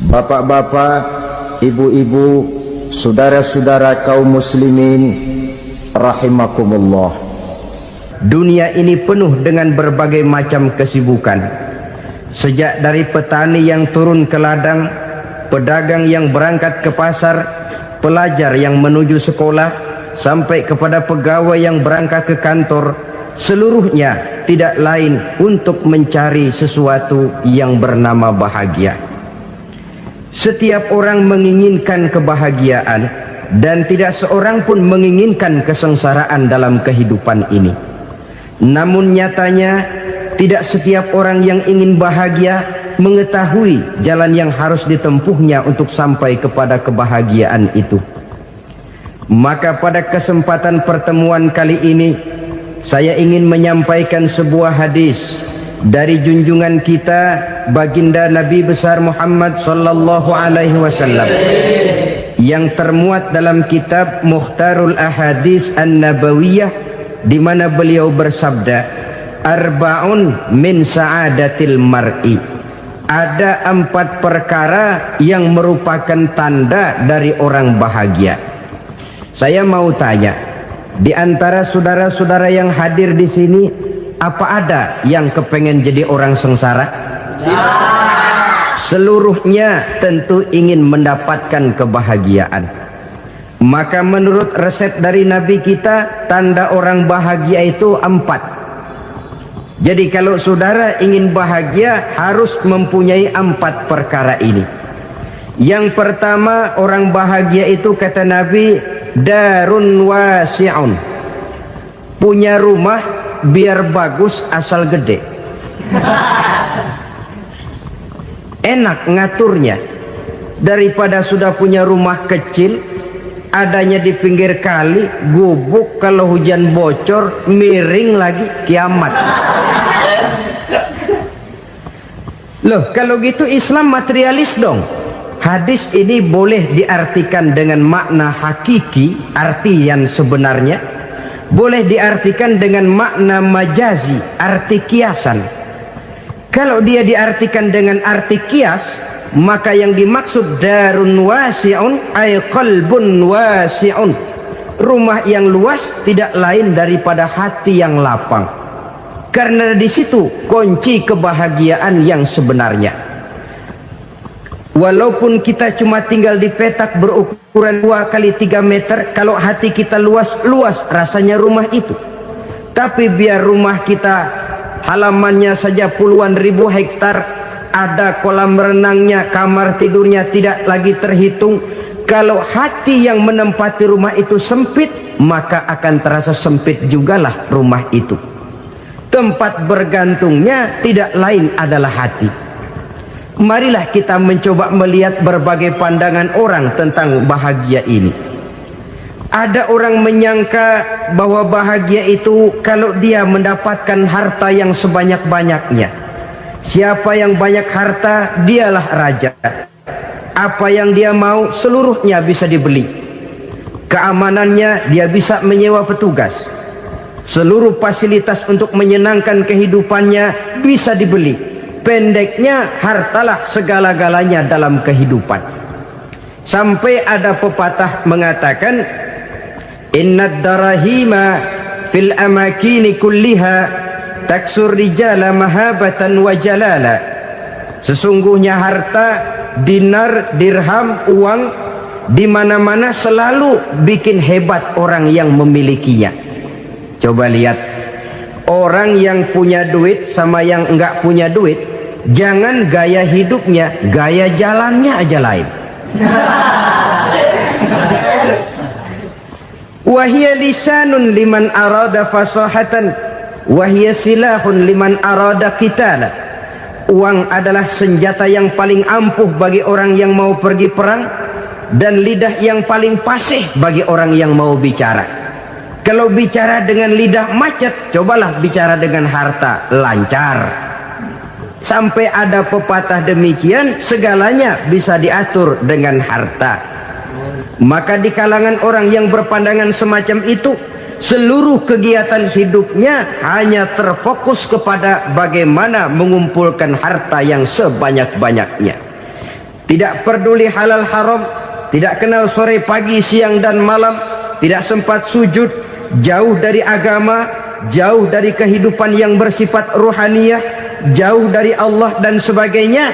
Bapak-bapak, ibu-ibu, saudara-saudara kaum muslimin rahimakumullah. Dunia ini penuh dengan berbagai macam kesibukan. Sejak dari petani yang turun ke ladang, pedagang yang berangkat ke pasar, pelajar yang menuju sekolah, sampai kepada pegawai yang berangkat ke kantor, seluruhnya tidak lain untuk mencari sesuatu yang bernama bahagia. Setiap orang menginginkan kebahagiaan, dan tidak seorang pun menginginkan kesengsaraan dalam kehidupan ini. Namun nyatanya tidak setiap orang yang ingin bahagia mengetahui jalan yang harus ditempuhnya untuk sampai kepada kebahagiaan itu. Maka pada kesempatan pertemuan kali ini, saya ingin menyampaikan sebuah hadis dari junjungan kita baginda Nabi besar Muhammad sallallahu alaihi wasallam yang termuat dalam kitab Mukhtarul Ahadits An-Nabawiyah, di mana beliau bersabda, arba'un min sa'adatil mar'i. Ada 4 perkara yang merupakan tanda dari orang bahagia. Saya mau tanya, di antara saudara-saudara yang hadir di sini, apa ada yang kepengen jadi orang sengsara? Ya. Seluruhnya tentu ingin mendapatkan kebahagiaan. Maka menurut resep dari Nabi kita, tanda orang bahagia itu 4. Jadi kalau saudara ingin bahagia, harus mempunyai 4 perkara ini. Yang pertama, orang bahagia itu kata Nabi, darun wasi'un. Punya rumah biar bagus asal gede. Enak ngaturnya, daripada sudah punya rumah kecil, adanya di pinggir kali, gubuk, kalau hujan bocor, miring lagi, kiamat. Loh, kalau gitu Islam materialis dong. Hadis ini boleh diartikan dengan makna hakiki, arti yang sebenarnya. Boleh diartikan dengan makna majazi, arti kiasan. Kalau dia diartikan dengan arti kias, maka yang dimaksud darun wasi'un ay qalbun wasi'un. Rumah yang luas tidak lain daripada hati yang lapang. Karena di situ kunci kebahagiaan yang sebenarnya. Walaupun kita cuma tinggal di petak berukuran 2 kali 3 meter, kalau hati kita luas-luas rasanya rumah itu. Tapi biar rumah kita halamannya saja puluhan ribu hektar, ada kolam renangnya, kamar tidurnya tidak lagi terhitung. Kalau hati yang menempati rumah itu sempit, maka akan terasa sempit jugalah rumah itu. Tempat bergantungnya tidak lain adalah hati. Marilah kita mencoba melihat berbagai pandangan orang tentang bahagia ini. Ada orang menyangka bahwa bahagia itu kalau dia mendapatkan harta yang sebanyak-banyaknya. Siapa yang banyak harta, dialah raja. Apa yang dia mau, seluruhnya bisa dibeli. Keamanannya, dia bisa menyewa petugas. Seluruh fasilitas untuk menyenangkan kehidupannya bisa dibeli. Pendeknya, hartalah segala-galanya dalam kehidupan. Sampai ada pepatah mengatakan, innad darahima fil amakini kulliha taksur rijala mahabatan wa jalala. Sesungguhnya harta, dinar, dirham, uang di mana-mana selalu bikin hebat orang yang memilikinya. Coba lihat, orang yang punya duit sama yang enggak punya duit, jangan gaya hidupnya, gaya jalannya aja lain. Wahia lisanun liman arada fasahatan, wahia silahun liman arada qitala. Uang adalah senjata yang paling ampuh bagi orang yang mau pergi perang, dan lidah yang paling fasih bagi orang yang mau bicara. Kalau bicara dengan lidah macet, cobalah bicara dengan harta, lancar. Sampai ada pepatah demikian, segalanya bisa diatur dengan harta. Maka di kalangan orang yang berpandangan semacam itu, seluruh kegiatan hidupnya hanya terfokus kepada bagaimana mengumpulkan harta yang sebanyak-banyaknya. tidak peduli halal haram, tidak kenal sore pagi siang dan malam, tidak sempat sujud, jauh dari agama, jauh dari kehidupan yang bersifat ruhaniyah, jauh dari Allah dan sebagainya,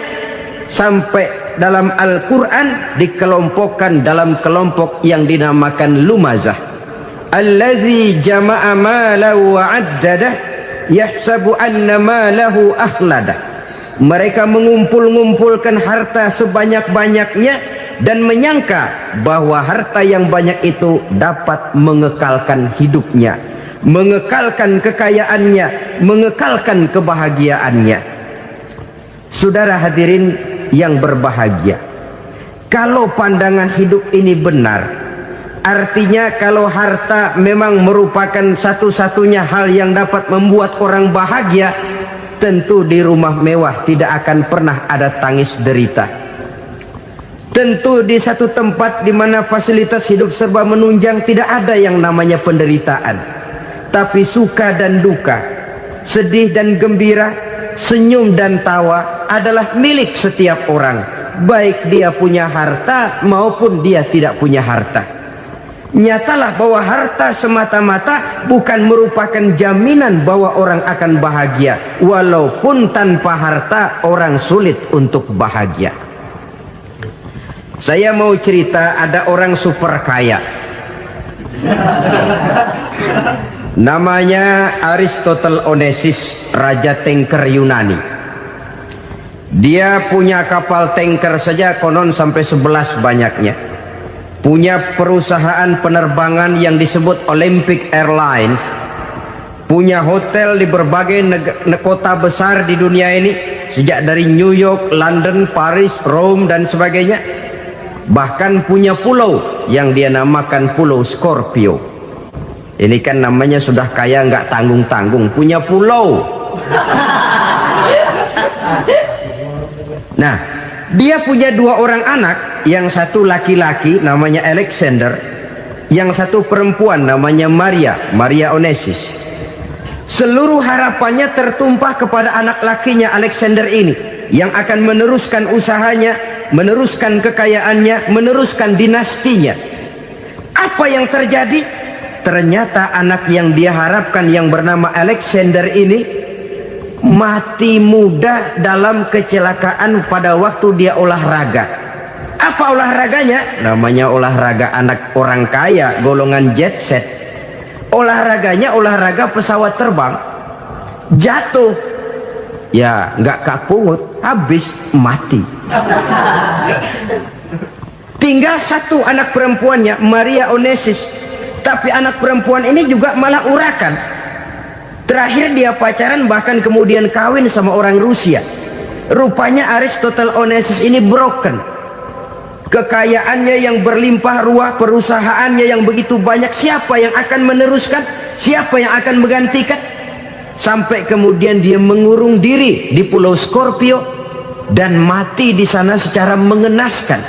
sampai dalam Al-Quran dikelompokkan dalam kelompok yang dinamakan lumazah. Allazi jama'a malahu wa 'addadah yahsabu anna malahu akhladah. Mereka mengumpul-ngumpulkan harta sebanyak-banyaknya dan menyangka bahwa harta yang banyak itu dapat mengekalkan hidupnya, mengekalkan kekayaannya, mengekalkan kebahagiaannya. Saudara hadirin yang berbahagia, kalau pandangan hidup ini benar, artinya kalau harta memang merupakan satu-satunya hal yang dapat membuat orang bahagia, tentu di rumah mewah tidak akan pernah ada tangis derita. Tentu di satu tempat di mana fasilitas hidup serba menunjang tidak ada yang namanya penderitaan. Tapi suka dan duka, sedih dan gembira, senyum dan tawa adalah milik setiap orang, baik dia punya harta maupun dia tidak punya harta. Nyatalah bahwa harta semata-mata bukan merupakan jaminan bahwa orang akan bahagia, walaupun tanpa harta orang sulit untuk bahagia. Saya mau cerita, ada orang super kaya, namanya Aristotle Onesius, raja tanker Yunani. Dia punya kapal tanker saja konon sampai 11 banyaknya. Punya perusahaan penerbangan yang disebut Olympic Airlines, punya hotel di berbagai kota besar di dunia ini, sejak dari New York, London, Paris, Rome dan sebagainya. Bahkan punya pulau yang dia namakan Pulau Scorpio. Ini kan namanya sudah kaya nggak tanggung-tanggung, punya pulau. Nah, dia punya 2 orang anak, yang satu laki-laki namanya Alexander, yang satu perempuan namanya Maria Onesius. Seluruh harapannya tertumpah kepada anak lakinya Alexander ini, yang akan meneruskan usahanya, meneruskan kekayaannya, meneruskan dinastinya. Apa yang terjadi? Ternyata anak yang dia harapkan yang bernama Alexander ini mati muda dalam kecelakaan pada waktu dia olahraga. Apa olahraganya? Namanya olahraga anak orang kaya, golongan jet set. Olahraganya olahraga pesawat terbang. Jatuh, ya nggak kapungut, habis mati. Tinggal satu anak perempuannya, Maria Onesius. Tapi anak perempuan ini juga malah urakan. Terakhir dia pacaran, bahkan kemudian kawin sama orang Rusia. Rupanya Aristotle Onesius ini broken. Kekayaannya yang berlimpah ruah, perusahaannya yang begitu banyak, siapa yang akan meneruskan? Siapa yang akan menggantikan? Sampai kemudian dia mengurung diri di Pulau Scorpio dan mati di sana secara mengenaskan.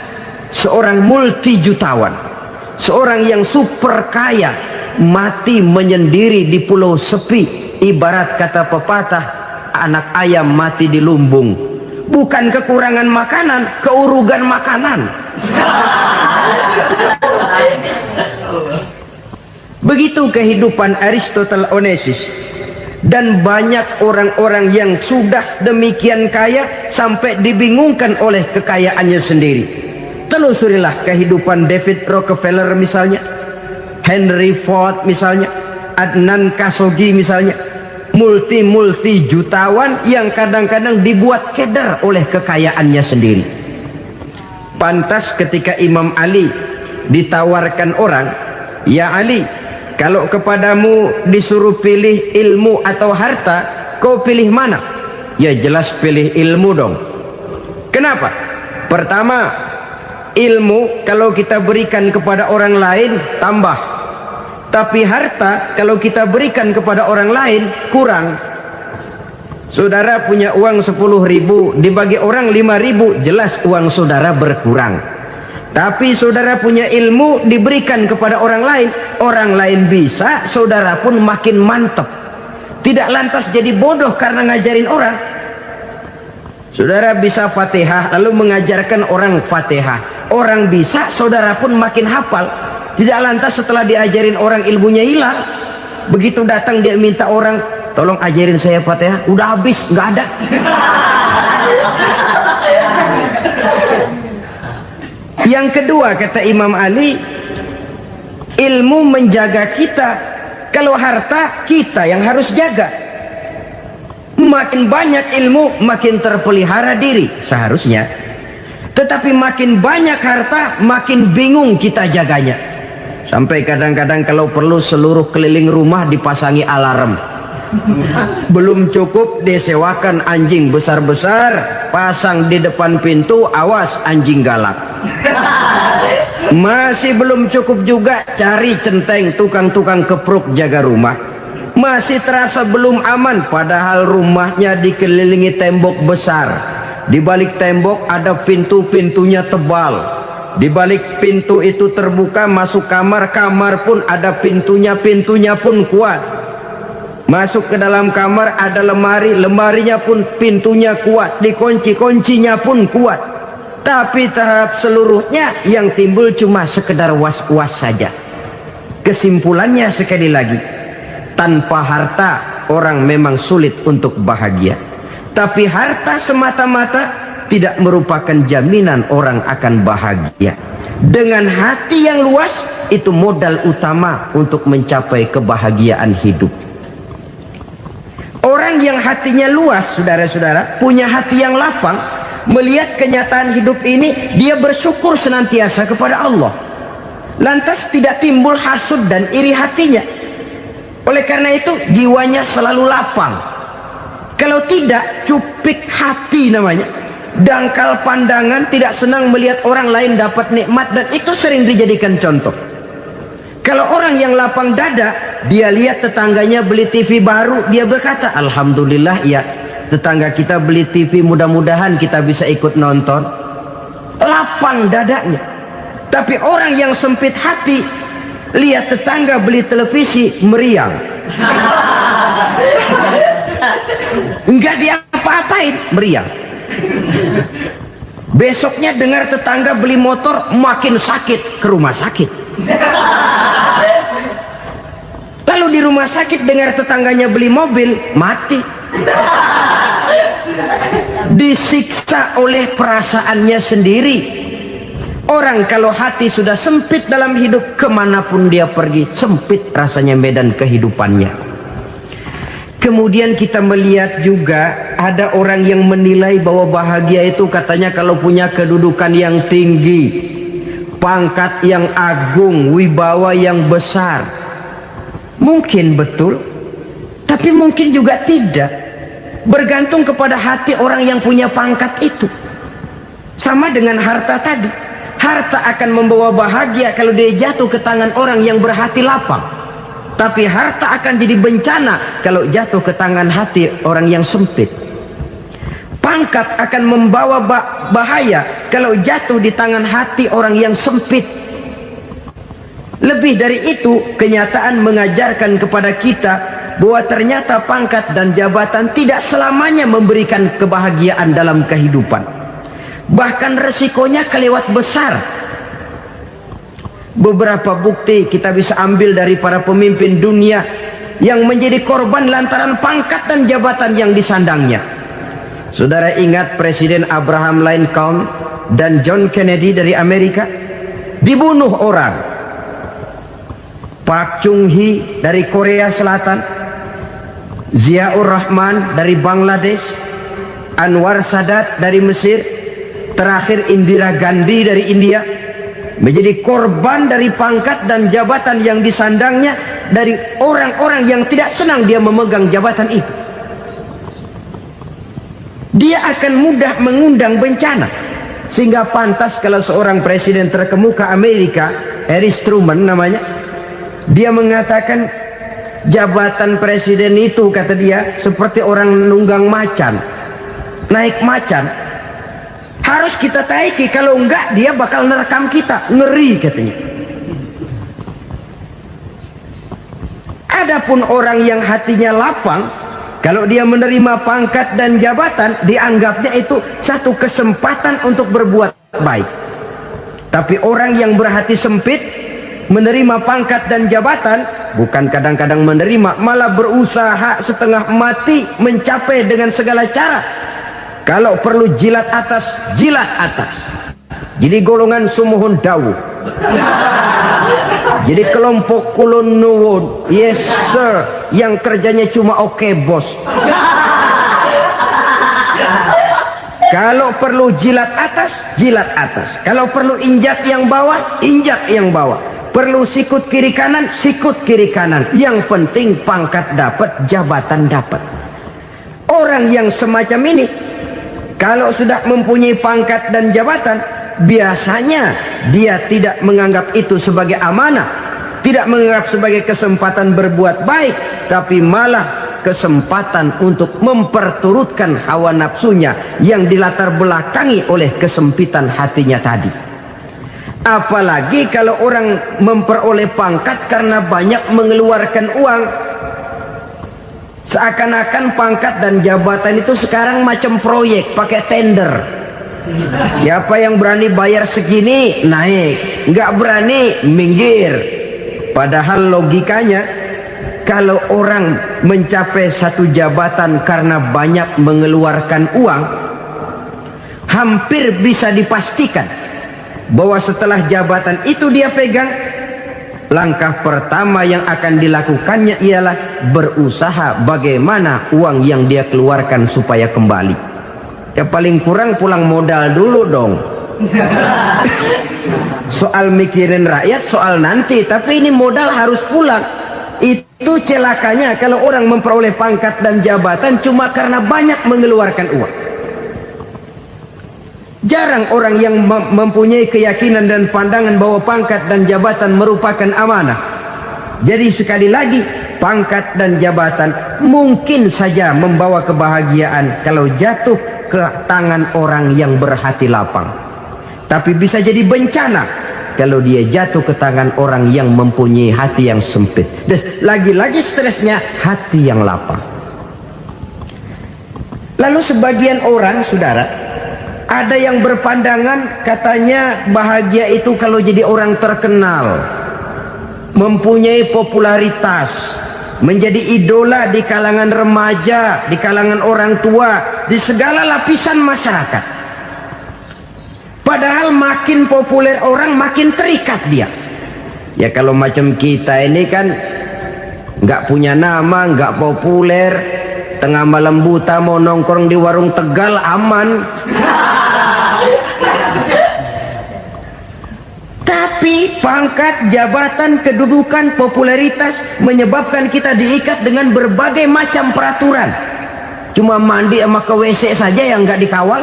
Seorang multi jutawan, seorang yang super kaya, mati menyendiri di pulau sepi. Ibarat kata pepatah, anak ayam mati di lumbung. Bukan kekurangan makanan, keurugan makanan. Begitu kehidupan Aristotle Onesius. Dan banyak orang-orang yang sudah demikian kaya sampai dibingungkan oleh kekayaannya sendiri. Telusurilah kehidupan David Rockefeller misalnya, Henry Ford misalnya, Adnan Khashoggi misalnya. Multi jutawan yang kadang-kadang dibuat keder oleh kekayaannya sendiri. Pantas ketika Imam Ali ditawarkan orang, "Ya Ali, kalau kepadamu disuruh pilih ilmu atau harta, kau pilih mana?" Ya jelas pilih ilmu dong. Kenapa? Pertama, ilmu kalau kita berikan kepada orang lain tambah. Tapi harta kalau kita berikan kepada orang lain kurang. Saudara punya uang 10.000, dibagi orang 5.000, jelas uang saudara berkurang. Tapi saudara punya ilmu, diberikan kepada orang lain bisa, saudara pun makin mantap. Tidak lantas jadi bodoh karena ngajarin orang. Saudara bisa Fatihah lalu mengajarkan orang Fatihah. Orang bisa, saudara pun makin hafal. Tidak lantas setelah diajarin orang ilmunya hilang. Begitu datang dia minta orang, tolong ajarin saya Fatihah, udah habis, nggak ada. Yang kedua kata Imam Ali, ilmu menjaga kita. Kalau harta, kita yang harus jaga. Makin banyak ilmu, makin terpelihara diri seharusnya. Tetapi makin banyak harta, makin bingung kita jaganya. Sampai kadang-kadang kalau perlu seluruh keliling rumah dipasangi alarm. Belum cukup disewakan anjing besar-besar, pasang di depan pintu, awas anjing galak. Masih belum cukup juga, cari centeng tukang-tukang kepruk jaga rumah. Masih terasa belum aman, padahal rumahnya dikelilingi tembok besar. Di balik tembok ada pintu-pintunya tebal. Di balik pintu itu terbuka masuk kamar, kamar pun ada pintunya, pintunya pun kuat. Masuk ke dalam kamar ada lemari, lemarinya pun pintunya kuat, dikunci, kuncinya pun kuat. Tapi terhadap seluruhnya yang timbul cuma sekedar was-was saja. Kesimpulannya sekali lagi, tanpa harta orang memang sulit untuk bahagia. Tapi harta semata-mata tidak merupakan jaminan orang akan bahagia. Dengan hati yang luas, itu modal utama untuk mencapai kebahagiaan hidup. Orang yang hatinya luas, saudara-saudara, punya hati yang lapang, melihat kenyataan hidup ini, dia bersyukur senantiasa kepada Allah. Lantas tidak timbul hasud dan iri hatinya. Oleh karena itu, jiwanya selalu lapang. Kalau tidak, cupik hati namanya. Dangkal pandangan, tidak senang melihat orang lain dapat nikmat, dan itu sering dijadikan contoh. Kalau orang yang lapang dada, dia lihat tetangganya beli TV baru, dia berkata, alhamdulillah ya, tetangga kita beli TV, mudah-mudahan kita bisa ikut nonton. Lapang dadanya. Tapi orang yang sempit hati, lihat tetangga beli televisi, meriang. Enggak diapa-apain, meriang. Besoknya dengar tetangga beli motor, makin sakit, ke rumah sakit. Lalu di rumah sakit dengar tetangganya beli mobil, mati. Disiksa oleh perasaannya sendiri. Orang kalau hati sudah sempit dalam hidup, kemanapun dia pergi, sempit rasanya medan kehidupannya. Kemudian kita melihat juga ada orang yang menilai bahwa bahagia itu katanya kalau punya kedudukan yang tinggi, pangkat yang agung, wibawa yang besar. Mungkin betul, tapi mungkin juga tidak. Bergantung kepada hati orang yang punya pangkat itu. Sama dengan harta tadi. Harta akan membawa bahagia kalau dia jatuh ke tangan orang yang berhati lapang. Tapi harta akan jadi bencana kalau jatuh ke tangan hati orang yang sempit. Pangkat akan membawa bahaya kalau jatuh di tangan hati orang yang sempit. Lebih dari itu, kenyataan mengajarkan kepada kita bahwa ternyata pangkat dan jabatan tidak selamanya memberikan kebahagiaan dalam kehidupan. Bahkan resikonya kelewat besar. Beberapa bukti kita bisa ambil dari para pemimpin dunia yang menjadi korban lantaran pangkat dan jabatan yang disandangnya. Saudara ingat Presiden Abraham Lincoln dan John Kennedy dari Amerika? Dibunuh orang. Park Chung-hee dari Korea Selatan, Ziaur Rahman dari Bangladesh, Anwar Sadat dari Mesir, terakhir Indira Gandhi dari India, menjadi korban dari pangkat dan jabatan yang disandangnya dari orang-orang yang tidak senang dia memegang jabatan itu. Dia akan mudah mengundang bencana. Sehingga pantas kalau seorang presiden terkemuka Amerika, Harry Truman namanya, dia mengatakan jabatan presiden itu, kata dia, seperti orang nunggang macan, naik macan. Harus kita taiki, kalau enggak dia bakal nerekam kita, ngeri katanya. Adapun orang yang hatinya lapang, Kalau dia menerima pangkat dan jabatan, dianggapnya itu satu kesempatan untuk berbuat baik. Tapi orang yang berhati sempit, menerima pangkat dan jabatan, bukan kadang-kadang menerima, malah berusaha setengah mati mencapai dengan segala cara. Kalau perlu jilat atas, jilat atas. Jadi golongan sumuhun dawu. Jadi kelompok kulon nuwun, yes sir, yang kerjanya cuma oke bos. Kalau perlu jilat atas, jilat atas. Kalau perlu injak yang bawah, injak yang bawah. Perlu sikut kiri kanan, sikut kiri kanan. Yang penting pangkat dapat, jabatan dapat. Orang yang semacam ini, kalau sudah mempunyai pangkat dan jabatan, biasanya dia tidak menganggap itu sebagai amanah, tidak menganggap sebagai kesempatan berbuat baik, tapi malah kesempatan untuk memperturutkan hawa nafsunya yang dilatar belakangi oleh kesempitan hatinya tadi. Apalagi kalau orang memperoleh pangkat karena banyak mengeluarkan uang, seakan-akan pangkat dan jabatan itu sekarang macam proyek pakai tender. Siapa yang berani bayar segini naik, nggak berani minggir. Padahal logikanya, kalau orang mencapai satu jabatan karena banyak mengeluarkan uang, hampir bisa dipastikan bahwa setelah jabatan itu dia pegang, langkah pertama yang akan dilakukannya ialah berusaha bagaimana uang yang dia keluarkan supaya kembali. Ya paling kurang pulang modal dulu dong. Soal mikirin rakyat soal nanti, tapi ini modal harus pulang. Itu celakanya kalau orang memperoleh pangkat dan jabatan cuma karena banyak mengeluarkan uang. Jarang orang yang mempunyai keyakinan dan pandangan bahwa pangkat dan jabatan merupakan amanah. Jadi sekali lagi, pangkat dan jabatan mungkin saja membawa kebahagiaan kalau jatuh ke tangan orang yang berhati lapang. Tapi bisa jadi bencana kalau dia jatuh ke tangan orang yang mempunyai hati yang sempit. Dan lagi-lagi stresnya hati yang lapang. Lalu sebagian orang, saudara, ada yang berpandangan katanya bahagia itu kalau jadi orang terkenal, mempunyai popularitas, menjadi idola di kalangan remaja, di kalangan orang tua, di segala lapisan masyarakat. Padahal makin populer orang, makin terikat dia. Ya kalau macam kita ini kan nggak punya nama, nggak populer, tengah malam buta mau nongkrong di warung Tegal aman. Tapi pangkat, jabatan, kedudukan, popularitas menyebabkan kita diikat dengan berbagai macam peraturan. Cuma mandi sama ke WC saja yang nggak dikawal.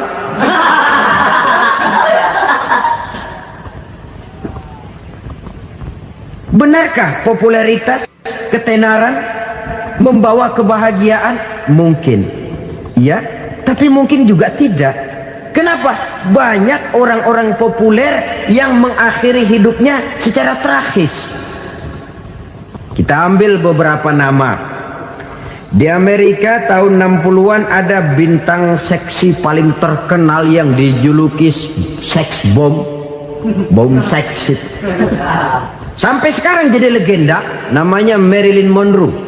Benarkah popularitas, ketenaran membawa kebahagiaan? Mungkin, ya, tapi mungkin juga tidak. Kenapa? Banyak orang-orang populer yang mengakhiri hidupnya secara tragis. Kita ambil beberapa nama. Di Amerika tahun 60-an ada bintang seksi paling terkenal yang dijuluki sex bomb. Bom seks. Sampai sekarang jadi legenda, namanya Marilyn Monroe.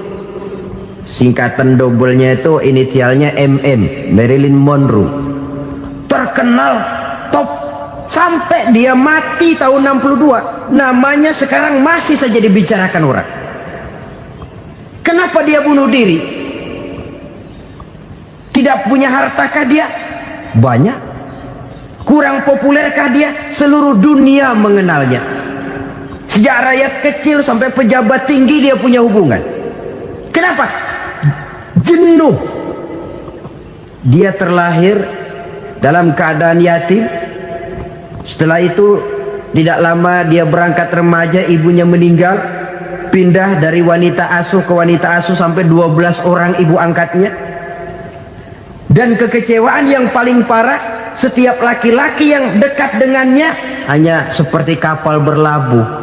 Singkatan dobelnya itu inisialnya MM, Marilyn Monroe. Terkenal top sampai dia mati tahun 62, namanya sekarang masih saja dibicarakan orang. Kenapa dia bunuh diri? Tidak punya hartakah dia? Banyak. Kurang populerkah dia? Seluruh dunia mengenalnya. Sejak rakyat kecil sampai pejabat tinggi dia punya hubungan. Kenapa? Jenuh. Dia terlahir dalam keadaan yatim. Setelah itu tidak lama dia berangkat remaja, ibunya meninggal, pindah dari wanita asuh ke wanita asuh sampai 12 orang ibu angkatnya. Dan kekecewaan yang paling parah, setiap laki-laki yang dekat dengannya hanya seperti kapal berlabuh.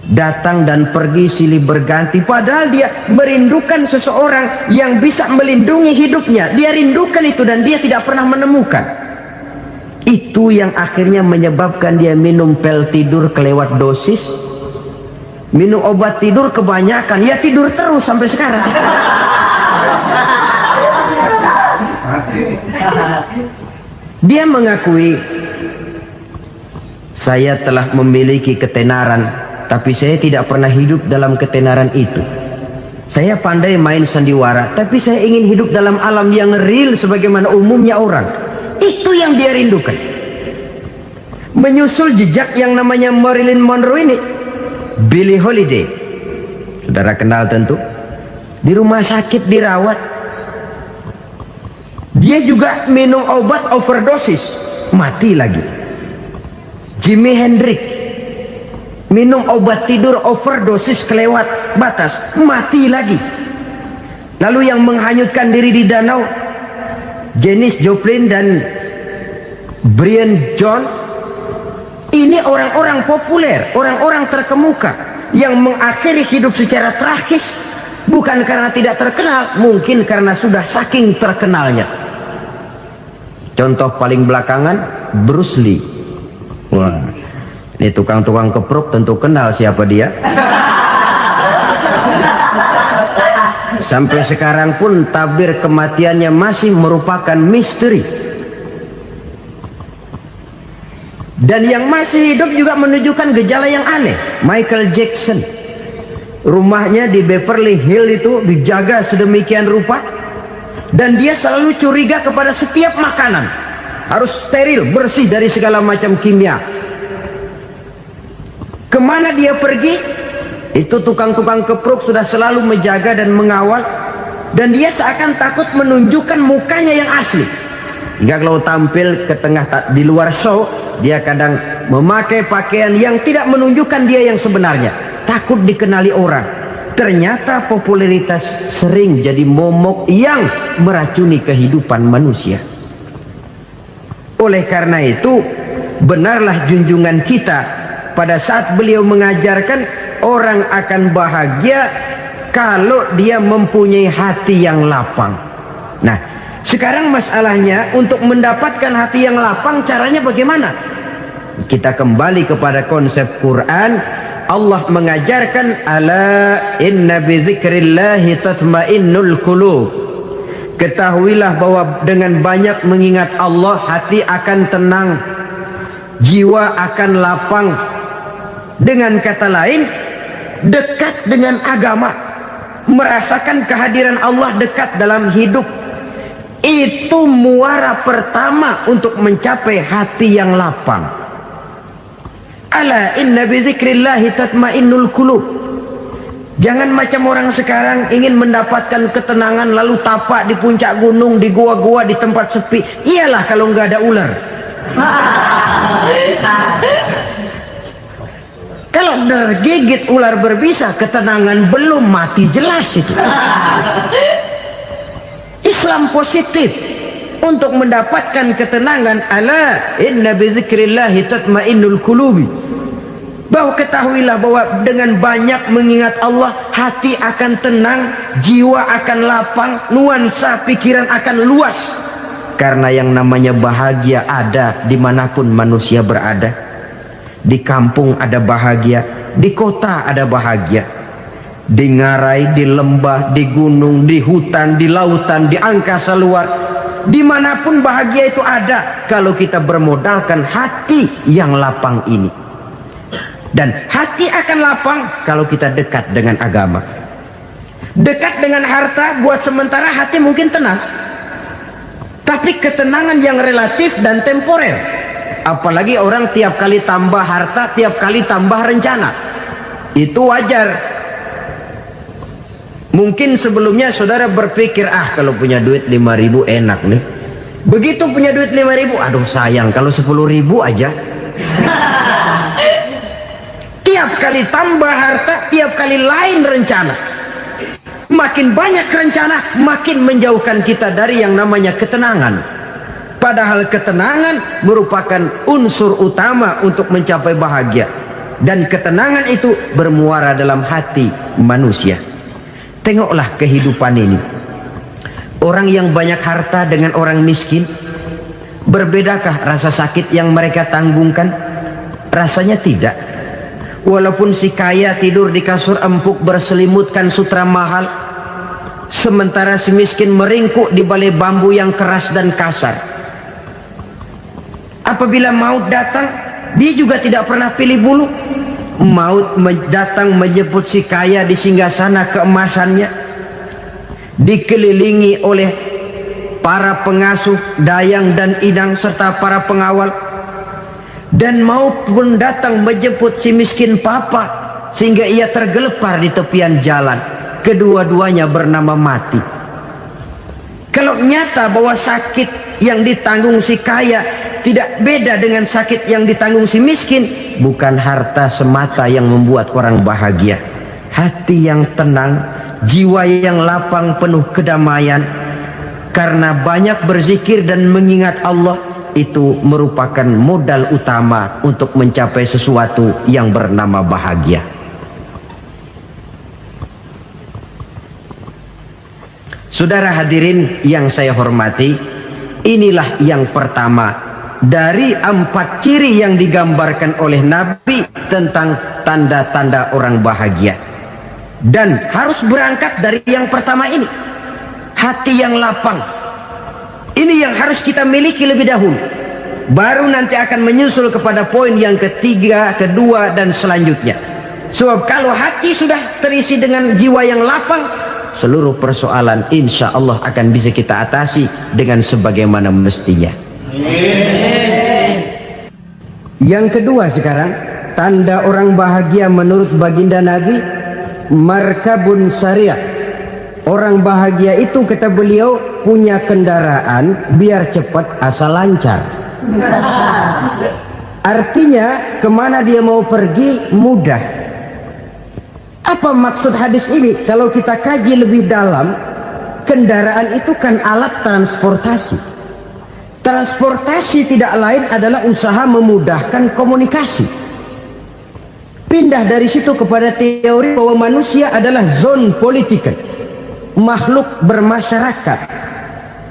datang dan pergi silih berganti, padahal dia merindukan seseorang yang bisa melindungi hidupnya. Dia rindukan itu dan dia tidak pernah menemukan. Itu yang akhirnya menyebabkan dia minum pil tidur kelewat dosis, minum obat tidur kebanyakan, ya tidur terus sampai sekarang. Dia mengakui, saya telah memiliki ketenaran, tapi saya tidak pernah hidup dalam ketenaran itu. Saya pandai main sandiwara, tapi saya ingin hidup dalam alam yang real sebagaimana umumnya orang. Itu yang dia rindukan. Menyusul jejak yang namanya Marilyn Monroe ini, Billie Holiday, saudara kenal tentu, di rumah sakit dirawat. Dia juga minum obat overdosis, mati lagi. Jimi Hendrix minum obat tidur overdosis kelewat batas, mati lagi. Lalu yang menghanyutkan diri di danau, Janis Joplin dan Brian Jones. Ini orang-orang populer, orang-orang terkemuka yang mengakhiri hidup secara tragis, bukan karena tidak terkenal, mungkin karena sudah saking terkenalnya. Contoh paling belakangan, Bruce Lee. Wah, ini tukang-tukang keprok tentu kenal siapa dia. Sampai sekarang pun tabir kematiannya masih merupakan misteri. Dan yang masih hidup juga menunjukkan gejala yang aneh. Michael Jackson, rumahnya di Beverly Hills itu dijaga sedemikian rupa, dan dia selalu curiga kepada setiap makanan harus steril, bersih dari segala macam kimia. Kemana dia pergi, itu tukang-tukang keprok sudah selalu menjaga dan mengawal, dan dia seakan takut menunjukkan mukanya yang asli. Hingga kalau tampil ke tengah di luar show, dia kadang memakai pakaian yang tidak menunjukkan dia yang sebenarnya, takut dikenali orang. Ternyata popularitas sering jadi momok yang meracuni kehidupan manusia. Oleh karena itu, benarlah junjungan kita pada saat beliau mengajarkan orang akan bahagia kalau dia mempunyai hati yang lapang. Nah, sekarang masalahnya untuk mendapatkan hati yang lapang, caranya bagaimana? Kita kembali kepada konsep Quran. Allah mengajarkan, ala inna bi dzikrillahi tatmainnul qulub. Ketahuilah bahwa dengan banyak mengingat Allah, hati akan tenang, jiwa akan lapang. Dengan kata lain, dekat dengan agama, merasakan kehadiran Allah dekat dalam hidup, itu muara pertama untuk mencapai hati yang lapang. Ala inna bi dzikrillahi tatmainnul qulub. Jangan macam orang sekarang ingin mendapatkan ketenangan lalu tapak di puncak gunung, di gua-gua, di tempat sepi. Iyalah kalau nggak ada ular. Kalau tergigit ular berbisa, ketenangan belum, mati jelas itu. Islam positif untuk mendapatkan ketenangan. Ala inna bi dzikrillahi tatmainnul qulubi. Bahwa ketahuilah bahwa dengan banyak mengingat Allah, hati akan tenang, jiwa akan lapang, nuansa pikiran akan luas. Karena yang namanya bahagia ada dimanapun manusia berada. Di kampung ada bahagia, di kota ada bahagia, di ngarai, di lembah, di gunung, di hutan, di lautan, di angkasa luar, dimanapun bahagia itu ada kalau kita bermodalkan hati yang lapang ini. Dan hati akan lapang kalau kita dekat dengan agama. Dekat dengan harta buat sementara hati mungkin tenang, tapi ketenangan yang relatif dan temporer. Apalagi orang tiap kali tambah harta, tiap kali tambah rencana. Itu wajar. Mungkin sebelumnya saudara berpikir, kalau punya duit 5.000 enak nih. Begitu punya duit 5.000, aduh sayang kalau 10.000 aja. Tiap kali tambah harta, tiap kali lain rencana. Makin banyak rencana, makin menjauhkan kita dari yang namanya ketenangan. Padahal ketenangan merupakan unsur utama untuk mencapai bahagia. dan ketenangan itu bermuara dalam hati manusia. Tengoklah kehidupan ini. Orang yang banyak harta dengan orang miskin, berbedakah rasa sakit yang mereka tanggungkan? Rasanya tidak. Walaupun si kaya tidur di kasur empuk berselimutkan sutra mahal, sementara si miskin meringkuk di balai bambu yang keras dan kasar. Apabila maut datang, dia juga tidak pernah pilih bulu. Maut datang menjemput si kaya di singgasana keemasannya, dikelilingi oleh para pengasuh, dayang dan idang serta para pengawal. Dan maut pun datang menjemput si miskin papa, sehingga ia tergelepar di tepian jalan. Kedua-duanya bernama mati. Kalau nyata bahwa sakit yang ditanggung si kaya tidak beda dengan sakit yang ditanggung si miskin, bukan harta semata yang membuat orang bahagia. Hati yang tenang, jiwa yang lapang penuh kedamaian, karena banyak berzikir dan mengingat Allah, itu merupakan modal utama untuk mencapai sesuatu yang bernama bahagia. Saudara hadirin yang saya hormati, inilah yang pertama dari 4 ciri yang digambarkan oleh Nabi tentang tanda-tanda orang bahagia. Dan harus berangkat dari yang pertama ini, hati yang lapang. Ini yang harus kita miliki lebih dahulu. Baru nanti akan menyusul kepada poin yang ketiga, kedua, dan selanjutnya. Sebab kalau hati sudah terisi dengan jiwa yang lapang, seluruh persoalan insya Allah akan bisa kita atasi dengan sebagaimana mestinya. Yang kedua sekarang, tanda orang bahagia menurut baginda Nabi, markabun syariah. Orang bahagia itu, kata beliau, punya kendaraan biar cepat asal lancar. Artinya kemana dia mau pergi mudah. Apa maksud hadis ini? Kalau kita kaji lebih dalam, kendaraan itu kan alat transportasi. Transportasi tidak lain adalah usaha memudahkan komunikasi. Pindah dari situ kepada teori bahwa manusia adalah zon political, makhluk bermasyarakat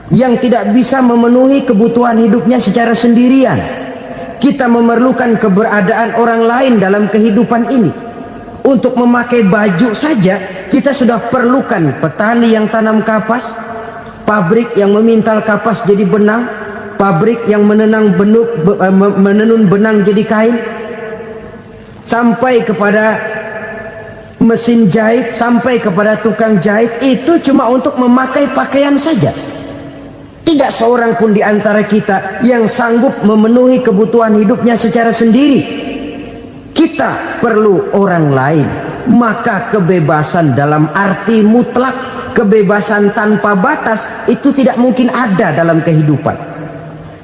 yang tidak bisa memenuhi kebutuhan hidupnya secara sendirian. Kita memerlukan keberadaan orang lain dalam kehidupan ini. Untuk memakai baju saja kita sudah perlukan petani yang tanam kapas, pabrik yang memintal kapas jadi benang, pabrik yang menenun benang jadi kain, sampai kepada mesin jahit, sampai kepada tukang jahit. Itu cuma untuk memakai pakaian saja. Tidak seorang pun di antara kita yang sanggup memenuhi kebutuhan hidupnya secara sendiri. Kita perlu orang lain. Maka kebebasan dalam arti mutlak, kebebasan tanpa batas, itu tidak mungkin ada dalam kehidupan.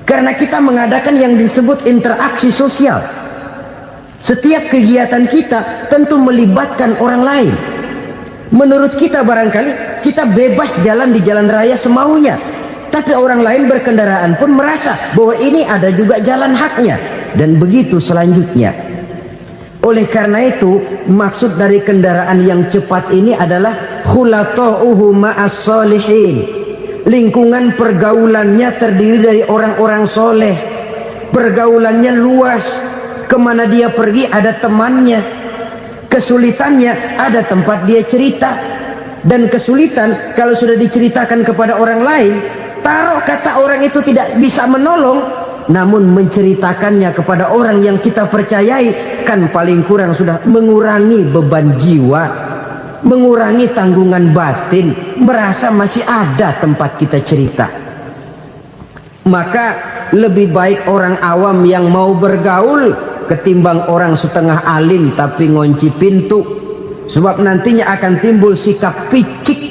Karena kita mengadakan yang disebut interaksi sosial. Setiap kegiatan kita tentu melibatkan orang lain. Menurut kita barangkali kita bebas jalan di jalan raya semaunya, tapi orang lain berkendaraan pun merasa bahwa ini ada juga jalan haknya, dan begitu selanjutnya. Oleh karena itu, maksud dari kendaraan yang cepat ini adalah khulata'uhu ma'as solihin. Lingkungan pergaulannya terdiri dari orang-orang soleh. Pergaulannya luas. Kemana dia pergi ada temannya. Kesulitannya ada tempat dia cerita. Dan kesulitan kalau sudah diceritakan kepada orang lain, taruh kata orang itu tidak bisa menolong, namun menceritakannya kepada orang yang kita percayai, kan paling kurang sudah mengurangi beban jiwa, mengurangi tanggungan batin, merasa masih ada tempat kita cerita. Maka lebih baik orang awam yang mau bergaul ketimbang orang setengah alim tapi ngunci pintu. Sebab nantinya akan timbul sikap picik,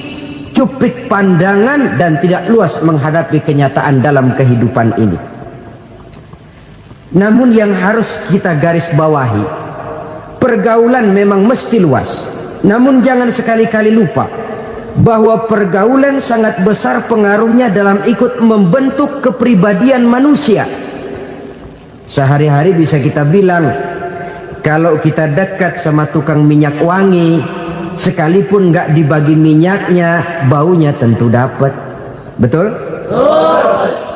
cupik pandangan, dan tidak luas menghadapi kenyataan dalam kehidupan ini. Namun yang harus kita garis bawahi, pergaulan memang mesti luas. Namun jangan sekali-kali lupa bahwa pergaulan sangat besar pengaruhnya dalam ikut membentuk kepribadian manusia. Sehari-hari bisa kita bilang kalau kita dekat sama tukang minyak wangi, sekalipun nggak dibagi minyaknya, baunya tentu dapat. Betul?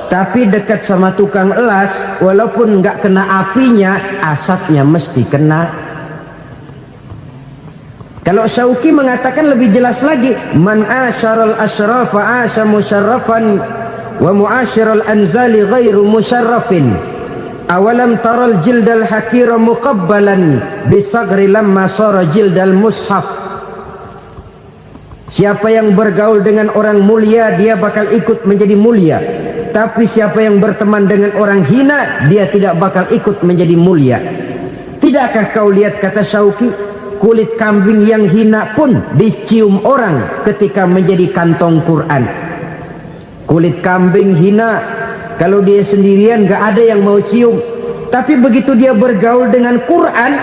Tapi dekat sama tukang elas, walaupun nggak kena apinya, asapnya mesti kena. Kalau Syauqi mengatakan lebih jelas lagi, man asyaral asrafa asa musyarrafan wa muasyiral anzali ghairu musyarrafin. Awalam taral jildal hakira muqabbalan bisagri lamma sara jildal mushaf. Siapa yang bergaul dengan orang mulia, dia bakal ikut menjadi mulia. Tapi siapa yang berteman dengan orang hina, dia tidak bakal ikut menjadi mulia. Tidakkah kau lihat, kata Syauqi, kulit kambing yang hina pun dicium orang ketika menjadi kantong Quran. Kulit kambing hina, kalau dia sendirian gak ada yang mau cium. Tapi begitu dia bergaul dengan Quran,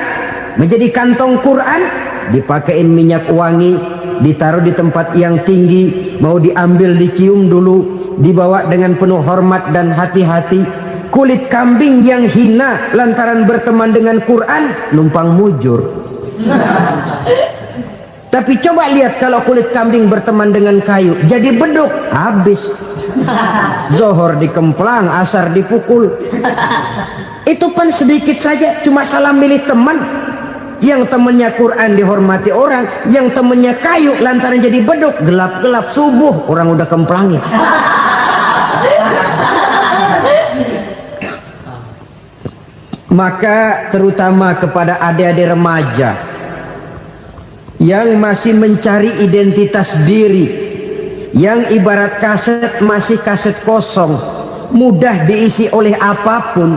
menjadi kantong Quran, dipakein minyak wangi, ditaruh di tempat yang tinggi, mau diambil dicium dulu, dibawa dengan penuh hormat dan hati-hati. Kulit kambing yang hina lantaran berteman dengan Quran, numpang mujur. Tapi coba lihat kalau kulit kambing berteman dengan kayu, jadi beduk, habis. Zohor dikemplang, asar dipukul. Itu pun sedikit saja, cuma salah milih teman. Yang temannya Quran dihormati orang, yang temannya kayu lantaran jadi beduk, gelap-gelap subuh orang udah kemplangnya. Maka terutama kepada adik-adik remaja yang masih mencari identitas diri, yang ibarat kaset masih kaset kosong, mudah diisi oleh apapun,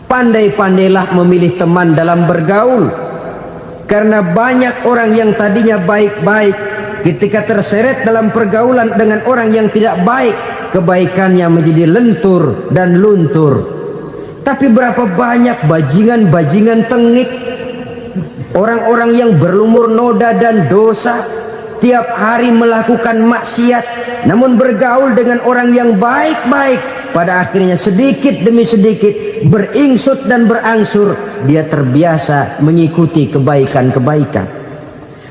pandai-pandailah memilih teman dalam bergaul. Karena banyak orang yang tadinya baik-baik, ketika terseret dalam pergaulan dengan orang yang tidak baik, kebaikannya menjadi lentur dan luntur. Tapi berapa banyak bajingan-bajingan tengik, orang-orang yang berlumur noda dan dosa, tiap hari melakukan maksiat, namun bergaul dengan orang yang baik-baik, pada akhirnya sedikit demi sedikit beringsut dan berangsur dia terbiasa mengikuti kebaikan-kebaikan.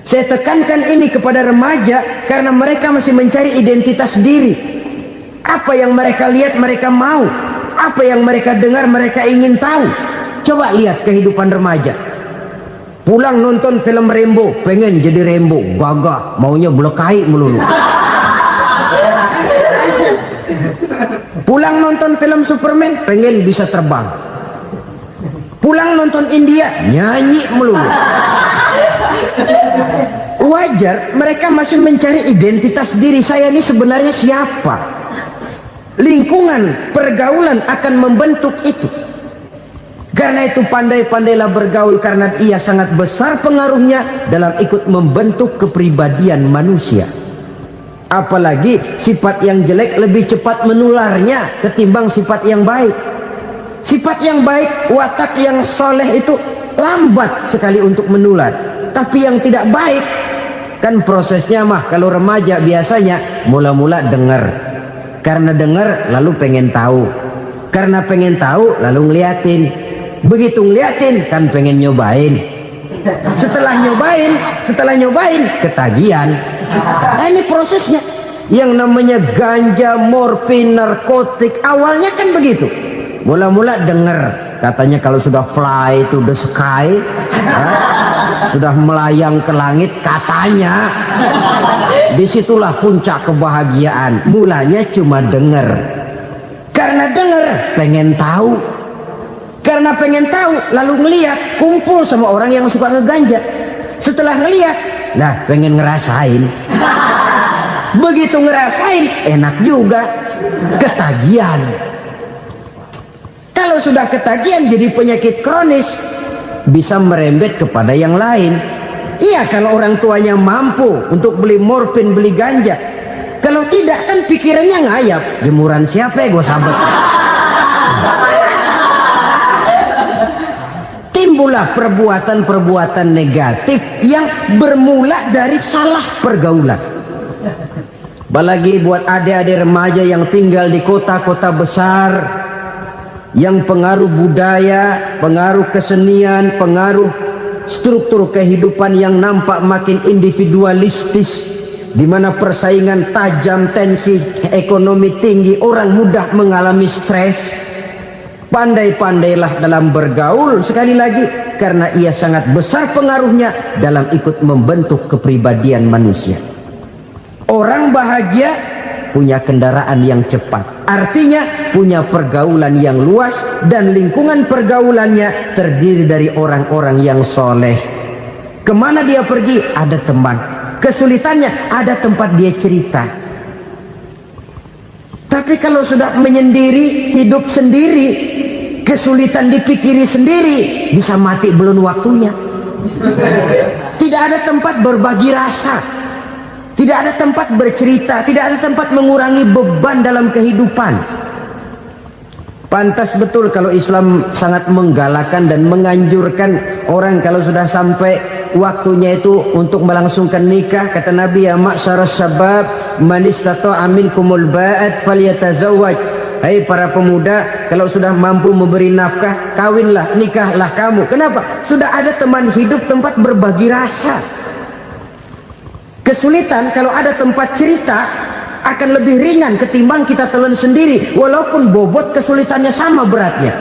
Saya tekankan ini kepada remaja karena mereka masih mencari identitas diri. Apa yang mereka lihat mereka mau, apa yang mereka dengar mereka ingin tahu. Coba lihat kehidupan remaja. Pulang nonton film Rambo, pengen jadi Rambo, gagah, maunya belekai melulu. Pulang nonton film Superman, pengen bisa terbang. Pulang nonton India, nyanyi melulu. Wajar, mereka masih mencari identitas diri. Saya ini sebenarnya siapa? Lingkungan, pergaulan akan membentuk itu. Karena itu pandai-pandailah bergaul, karena ia sangat besar pengaruhnya dalam ikut membentuk kepribadian manusia. Apalagi sifat yang jelek lebih cepat menularnya ketimbang sifat yang baik. Sifat yang baik, watak yang soleh itu lambat sekali untuk menular. Tapi yang tidak baik, kan prosesnya mah kalau remaja biasanya mula-mula dengar. Karena dengar lalu pengen tahu. Karena pengen tahu lalu ngeliatin. Begitu ngeliatin kan pengen nyobain. Setelah nyobain ketagihan. Nah, ini prosesnya. Yang namanya ganja, morfin, narkotik, awalnya kan begitu. Mula-mula dengar, katanya kalau sudah fly to the sky, sudah melayang ke langit, katanya disitulah puncak kebahagiaan. Mulanya cuma dengar. Karena dengar pengen tahu. Karena pengen tahu lalu ngeliat, kumpul sama orang yang suka ngeganja. Setelah ngeliat, lah pengen ngerasain. Begitu ngerasain enak juga, ketagihan. Kalau sudah ketagihan jadi penyakit kronis, bisa merembet kepada yang lain. Iya, kalau orang tuanya mampu untuk beli morfin, beli ganja. Kalau tidak kan pikirannya ngayap, jemuran siapa ya gue sabet. Timbullah perbuatan-perbuatan negatif yang bermula dari salah pergaulan. Apalagi buat adik-adik remaja yang tinggal di kota-kota besar, yang pengaruh budaya, pengaruh kesenian, pengaruh struktur kehidupan yang nampak makin individualistis, di mana persaingan tajam, tensi ekonomi tinggi, orang mudah mengalami stres. Pandai-pandailah dalam bergaul, sekali lagi, karena ia sangat besar pengaruhnya dalam ikut membentuk kepribadian manusia. Orang bahagia punya kendaraan yang cepat, artinya punya pergaulan yang luas, dan lingkungan pergaulannya terdiri dari orang-orang yang soleh. Kemana dia pergi, ada teman. Kesulitannya, ada tempat dia cerita. Tapi kalau sudah menyendiri, hidup sendiri, kesulitan dipikiri sendiri, bisa mati belum waktunya. Tidak ada tempat berbagi rasa, tidak ada tempat bercerita, tidak ada tempat mengurangi beban dalam kehidupan. Pantas betul kalau Islam sangat menggalakkan dan menganjurkan orang kalau sudah sampai waktunya itu untuk melangsungkan nikah. Kata Nabi, ya ma'syaras syabab man istata'a minkumul ba'at falyatazawwaj. Hai para pemuda, kalau sudah mampu memberi nafkah, kawinlah, nikahlah kamu. Kenapa? Sudah ada teman hidup, tempat berbagi rasa. Kesulitan kalau ada tempat cerita akan lebih ringan ketimbang kita telan sendiri, walaupun bobot kesulitannya sama beratnya.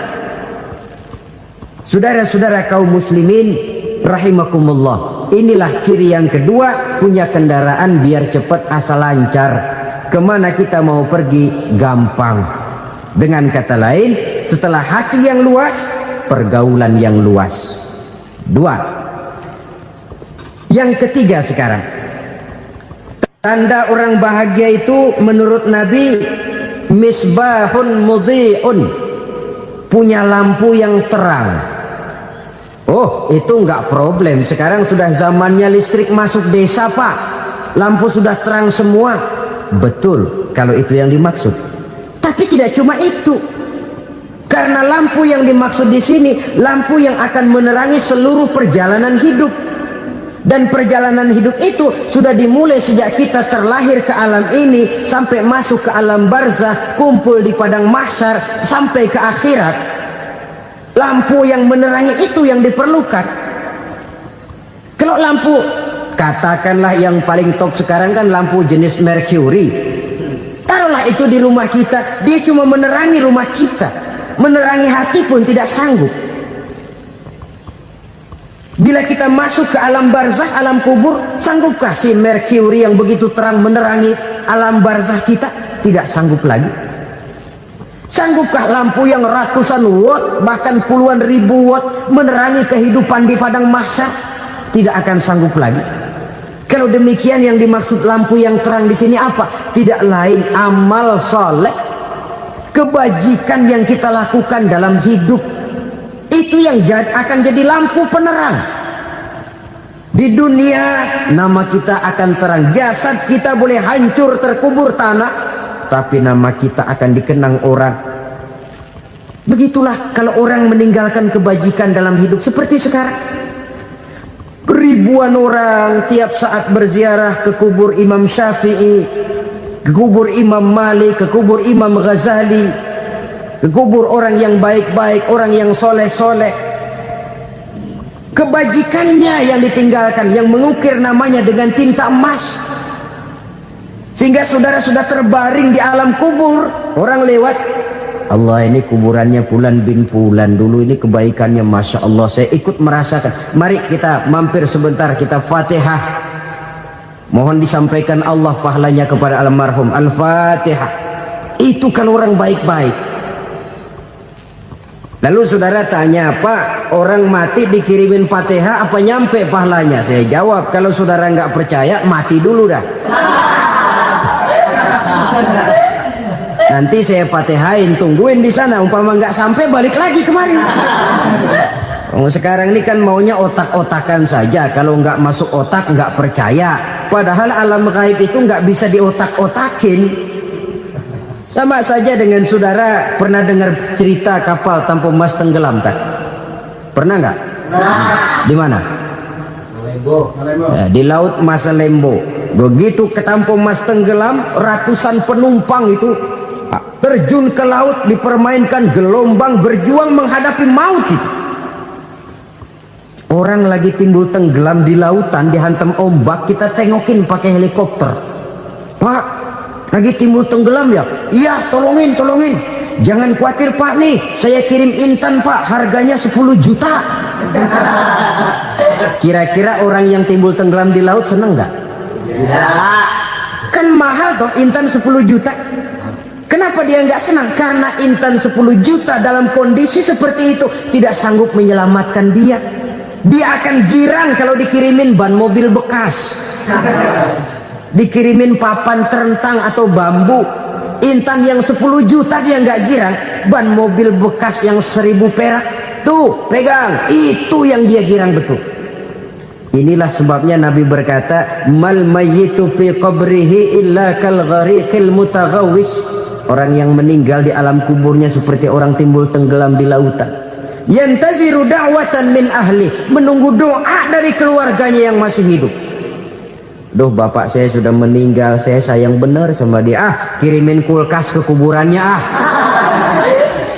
Saudara-saudara kaum muslimin rahimakumullah, inilah ciri yang kedua, punya kendaraan biar cepat asal lancar. Kemana kita mau pergi gampang. Dengan kata lain, setelah hati yang luas, pergaulan yang luas. Dua. Yang ketiga sekarang, tanda orang bahagia itu menurut Nabi, misbahun mudhi'un, punya lampu yang terang. Oh, itu enggak problem. Sekarang sudah zamannya listrik masuk desa, Pak. Lampu sudah terang semua. Betul, kalau itu yang dimaksud. Tapi tidak cuma itu. Karena lampu yang dimaksud di sini, lampu yang akan menerangi seluruh perjalanan hidup. Dan perjalanan hidup itu sudah dimulai sejak kita terlahir ke alam ini, sampai masuk ke alam barzah, kumpul di padang mahsyar, sampai ke akhirat. Lampu yang menerangi itu yang diperlukan. Kalau lampu, katakanlah yang paling top sekarang kan lampu jenis Mercury. Taruhlah itu di rumah kita, dia cuma menerangi rumah kita, menerangi hati pun tidak sanggup. Bila kita masuk ke alam barzah, alam kubur, sanggupkah si Mercury yang begitu terang menerangi alam barzah kita? Tidak sanggup lagi. Sanggupkah lampu yang ratusan watt, bahkan puluhan ribu watt menerangi kehidupan di padang mahsyar? Tidak akan sanggup lagi. Kalau demikian, yang dimaksud lampu yang terang di sini apa? Tidak lain amal soleh, kebajikan yang kita lakukan dalam hidup. Itu yang akan jadi lampu penerang. Di dunia nama kita akan terang, jasad kita boleh hancur terkubur tanah, tapi nama kita akan dikenang orang. Begitulah kalau orang meninggalkan kebajikan dalam hidup seperti sekarang. Ribuan orang tiap saat berziarah ke kubur Imam Syafi'i, ke kubur Imam Malik, ke kubur Imam Ghazali, ke kubur orang yang baik-baik, orang yang soleh-soleh. Kebajikannya yang ditinggalkan, yang mengukir namanya dengan tinta emas. Sehingga saudara sudah terbaring di alam kubur, orang lewat, Allah, ini kuburannya Fulan bin Fulan, dulu ini kebaikannya Masya Allah, saya ikut merasakan. Mari kita mampir sebentar, kita Fatihah, mohon disampaikan Allah pahalanya kepada almarhum. Al-Fatihah. Itu kalau orang baik-baik. Lalu saudara tanya, Pak, orang mati dikirimin Fatihah apa nyampe pahalanya? Saya jawab, kalau saudara nggak percaya, mati dulu dah. Nanti saya Fatihain, tungguin di sana, umpama nggak sampai balik lagi kemari. Sekarang ini kan maunya otak-otakan saja, kalau nggak masuk otak nggak percaya. Padahal alam gaib itu nggak bisa diotak-otakin. Sama saja dengan saudara pernah dengar cerita kapal Tampu Mas tenggelam tak? Pernah nggak? Di mana? Ya, di laut Masalembo. Begitu ke Tampu Mas tenggelam, ratusan penumpang itu terjun ke laut, dipermainkan gelombang, berjuang menghadapi maut itu. Orang lagi timbul tenggelam di lautan, dihantam ombak, kita tengokin pakai helikopter. Pak, lagi timbul tenggelam ya? Iya, tolongin. Jangan khawatir Pak, nih saya kirim intan Pak, harganya 10 juta. Kira-kira orang yang timbul tenggelam di laut seneng nggak? Tidak. Kan mahal toh intan 10 juta. Kenapa dia nggak senang? Karena intan 10 juta dalam kondisi seperti itu tidak sanggup menyelamatkan dia. Dia akan girang kalau dikirimin ban mobil bekas, dikirimin papan terentang atau bambu. Intan yang 10 juta dia nggak girang, ban mobil bekas yang 1000 perak tuh pegang, itu yang dia girang betul. Inilah sebabnya Nabi berkata, mal mayyitu fi qabrihi illa kal ghariqil mutaghawwis. Orang yang meninggal di alam kuburnya seperti orang timbul tenggelam di lautan. Yantaziru da'watan min ahli, menunggu doa dari keluarganya yang masih hidup. Duh, bapak saya sudah meninggal, saya sayang benar sama dia. Kirimin kulkas ke kuburannya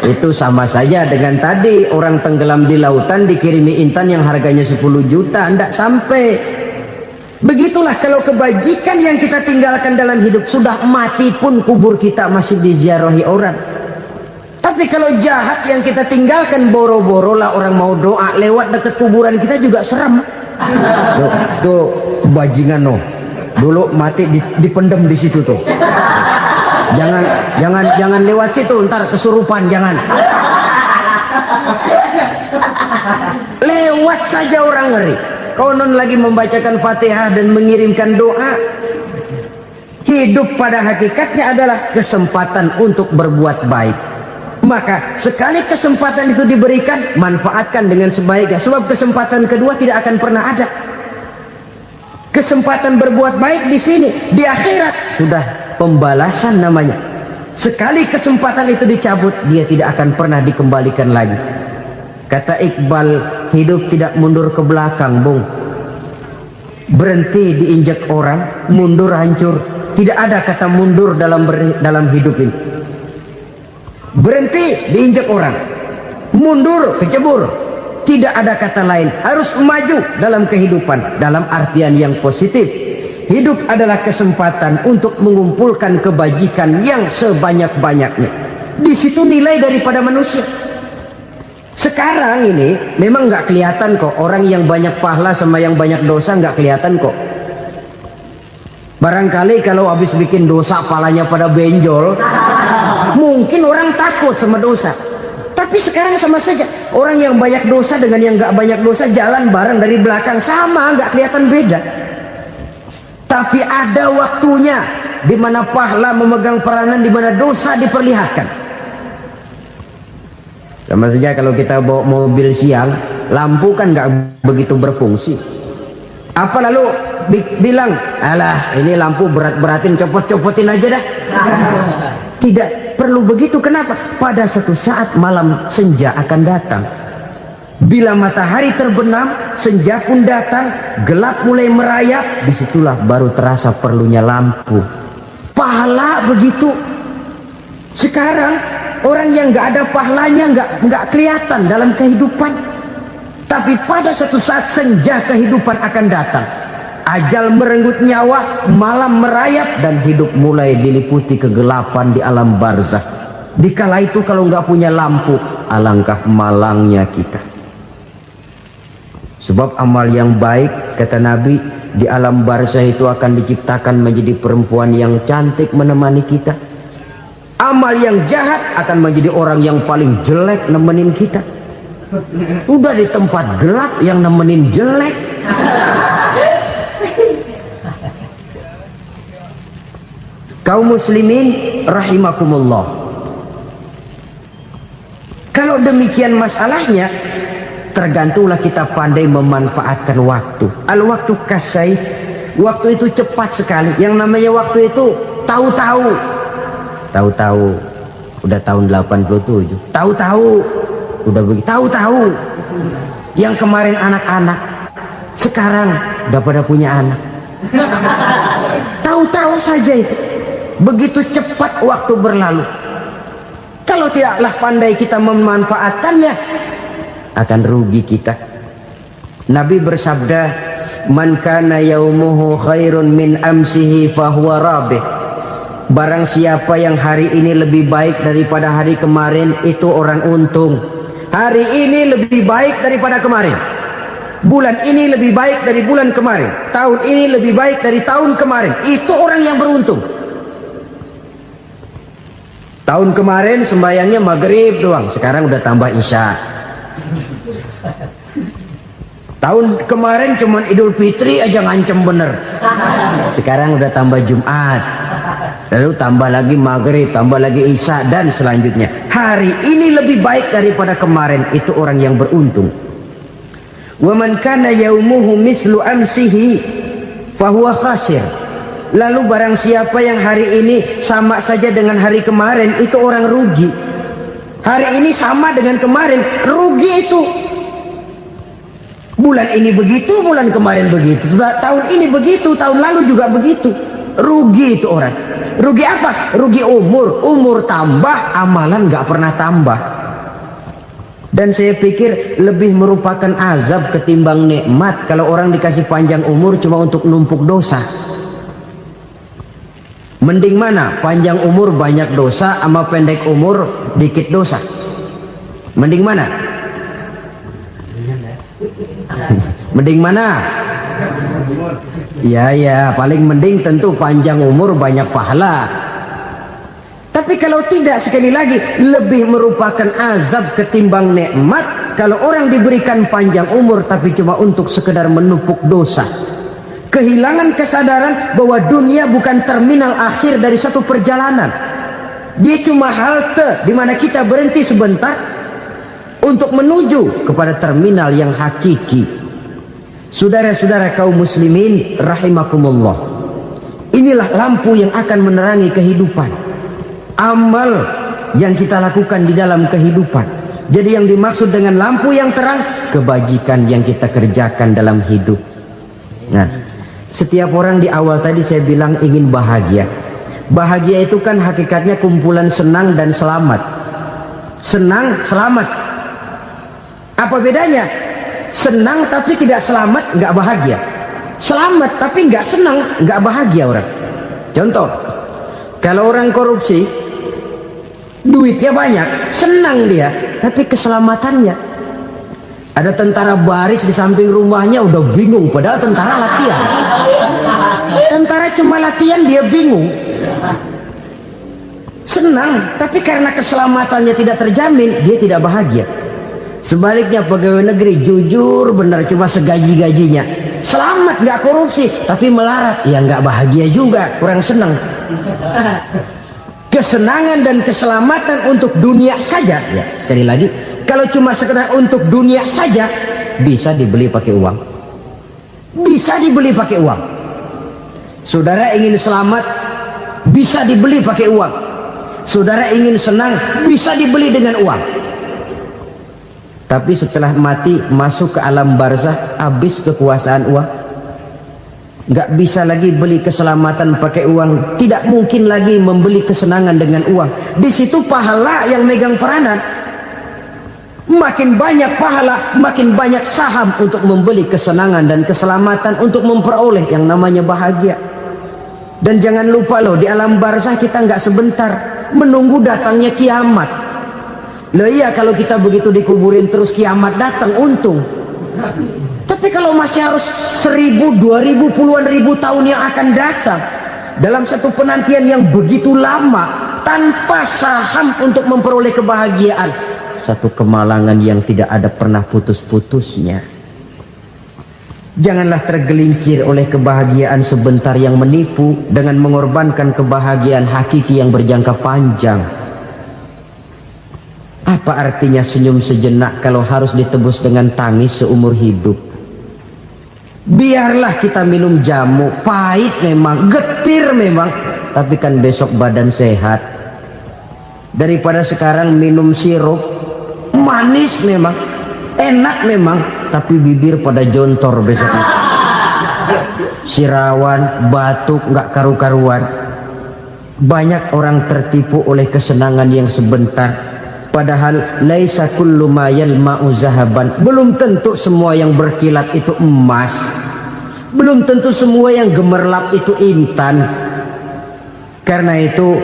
Itu sama saja dengan tadi orang tenggelam di lautan dikirimi intan yang harganya 10 juta, tidak sampai. Begitulah kalau kebajikan yang kita tinggalkan dalam hidup, sudah mati pun kubur kita masih diziarahi orang. Tapi kalau jahat yang kita tinggalkan, boro-boro lah orang mau doa lewat dekat kuburan kita juga seram. Tuh bajingan no, dulu mati dipendem di situ tuh. Jangan lewat situ, ntar kesurupan, jangan. Lewat saja orang ngeri. Konon lagi membacakan Fatihah dan mengirimkan doa. Hidup pada hakikatnya adalah kesempatan untuk berbuat baik. Maka sekali kesempatan itu diberikan, manfaatkan dengan sebaiknya. Sebab kesempatan kedua tidak akan pernah ada. Kesempatan berbuat baik di sini, di akhirat sudah pembalasan namanya. Sekali kesempatan itu dicabut, dia tidak akan pernah dikembalikan lagi. Kata Iqbal, hidup tidak mundur ke belakang, Bung. Berhenti diinjak orang, mundur hancur. Tidak ada kata mundur dalam hidup ini. Berhenti diinjak orang, mundur kecebur. Tidak ada kata lain, harus maju dalam kehidupan dalam artian yang positif. Hidup adalah kesempatan untuk mengumpulkan kebajikan yang sebanyak-banyaknya. Di situ nilai daripada manusia. Sekarang ini memang nggak kelihatan kok, orang yang banyak pahala sama yang banyak dosa nggak kelihatan kok. Barangkali kalau habis bikin dosa palanya pada benjol, mungkin orang takut sama dosa. Tapi sekarang sama saja, orang yang banyak dosa dengan yang nggak banyak dosa jalan bareng dari belakang, sama, nggak kelihatan beda. Tapi ada waktunya di mana pahala memegang peranan, di mana dosa diperlihatkan. Sama saja kalau kita bawa mobil siang, lampu kan nggak begitu berfungsi. Apa lalu bilang, alah ini lampu berat-beratin, copot-copotin aja dah. Tidak perlu begitu. Kenapa? Pada suatu saat malam senja akan datang. Bila matahari terbenam, senja pun datang, gelap mulai merayap, disitulah baru terasa perlunya lampu. Pahala begitu. Sekarang orang yang nggak ada pahalanya nggak kelihatan dalam kehidupan. Tapi pada suatu saat senja kehidupan akan datang. Ajal merenggut nyawa, malam merayap, dan hidup mulai diliputi kegelapan di alam barzakh. Dikala itu kalau nggak punya lampu, alangkah malangnya kita. Sebab amal yang baik, kata Nabi, di alam barzakh itu akan diciptakan menjadi perempuan yang cantik menemani kita. Amal yang jahat akan menjadi orang yang paling jelek nemenin kita. Udah di tempat gelap yang nemenin jelek. Kaum muslimin rahimakumullah. Kalau demikian masalahnya, tergantunglah kita pandai memanfaatkan waktu. Al-waktu kasayf, waktu itu cepat sekali. Yang namanya waktu itu tahu-tahu. Tahu-tahu udah tahun 87. Tahu-tahu udah begitu. Tahu-tahu yang kemarin anak-anak, sekarang udah pada punya anak. Tahu-tahu saja itu. Begitu cepat waktu berlalu. Kalau tidaklah pandai kita memanfaatkannya, akan rugi kita. Nabi bersabda, man kana yaumuhu khairun min amsihi fahuwa rabih. Barang siapa yang hari ini lebih baik daripada hari kemarin, itu orang untung. Hari ini lebih baik daripada kemarin, bulan ini lebih baik dari bulan kemarin, tahun ini lebih baik dari tahun kemarin, itu orang yang beruntung. Tahun kemarin sembahyangnya maghrib doang, sekarang udah tambah isya. Tahun kemarin cuman Idul Fitri aja ngancem bener, sekarang udah tambah Jumat, lalu tambah lagi maghrib, tambah lagi isya, dan selanjutnya. Hari ini lebih baik daripada kemarin, itu orang yang beruntung. Wa man kana yaumuhu mislu amsihi fahuwa khasir. Lalu barang siapa yang hari ini sama saja dengan hari kemarin, itu orang rugi. Hari ini sama dengan kemarin, rugi itu. Bulan ini begitu, bulan kemarin begitu, tahun ini begitu, tahun lalu juga begitu. Rugi itu orang. Rugi apa? Rugi umur. Umur tambah, amalan gak pernah tambah. Dan saya pikir lebih merupakan azab ketimbang nikmat kalau orang dikasih panjang umur cuma untuk numpuk dosa. Mending mana? Panjang umur banyak dosa sama pendek umur dikit dosa? Mending mana? Mending mana? Ya, paling mending tentu panjang umur banyak pahala. Tapi kalau tidak, sekali lagi, lebih merupakan azab ketimbang nikmat kalau orang diberikan panjang umur tapi cuma untuk sekedar menumpuk dosa. Kehilangan kesadaran bahwa dunia bukan terminal akhir dari satu perjalanan. Dia cuma halte di mana kita berhenti sebentar untuk menuju kepada terminal yang hakiki. Saudara-saudara kaum muslimin rahimakumullah, inilah lampu yang akan menerangi kehidupan, amal yang kita lakukan di dalam kehidupan. Jadi yang dimaksud dengan lampu yang terang, kebajikan yang kita kerjakan dalam hidup. Nah, setiap orang di awal tadi saya bilang ingin bahagia. Bahagia itu kan hakikatnya kumpulan senang dan selamat. Senang, selamat. Apa bedanya? Senang tapi tidak selamat, nggak bahagia. Selamat tapi nggak senang, nggak bahagia orang. Contoh, kalau orang korupsi, duitnya banyak, senang dia, tapi keselamatannya. Ada tentara baris di samping rumahnya udah bingung, padahal tentara latihan. Tentara cuma latihan, dia bingung. Senang, tapi karena keselamatannya tidak terjamin, dia tidak bahagia. Sebaliknya pegawai negeri jujur benar, cuma segaji-gajinya, selamat nggak korupsi tapi melarat, ya nggak bahagia juga, kurang senang. Kesenangan dan keselamatan untuk dunia saja, ya sekali lagi, kalau cuma sekedar untuk dunia saja, bisa dibeli pakai uang, bisa dibeli pakai uang. Saudara ingin selamat, bisa dibeli pakai uang. Saudara ingin senang, bisa dibeli dengan uang. Tapi setelah mati masuk ke alam barzah, habis kekuasaan uang. Nggak bisa lagi beli keselamatan pakai uang, tidak mungkin lagi membeli kesenangan dengan uang. Di situ pahala yang megang peranan. Makin banyak pahala, makin banyak saham untuk membeli kesenangan dan keselamatan, untuk memperoleh yang namanya bahagia. Dan jangan lupa loh, di alam barzah kita nggak sebentar, menunggu datangnya kiamat. Loh iya, kalau kita begitu dikuburin terus kiamat datang, untung. Tapi kalau masih harus 1000, 2000, puluhan ribu tahun yang akan datang, dalam satu penantian yang begitu lama, tanpa saham untuk memperoleh kebahagiaan, satu kemalangan yang tidak ada pernah putus-putusnya. Janganlah tergelincir oleh kebahagiaan sebentar yang menipu dengan mengorbankan kebahagiaan hakiki yang berjangka panjang. Apa artinya senyum sejenak kalau harus ditebus dengan tangis seumur hidup? Biarlah kita minum jamu, pahit memang, getir memang, tapi kan besok badan sehat. Daripada sekarang minum sirup, manis memang, enak memang, tapi bibir pada jontor besoknya. Sirawan, batuk, nggak karu-karuan. Banyak orang tertipu oleh kesenangan yang sebentar, padahal laisa kullu ma yalma'u zahaban. Belum tentu semua yang berkilat itu emas, belum tentu semua yang gemerlap itu intan. Karena itu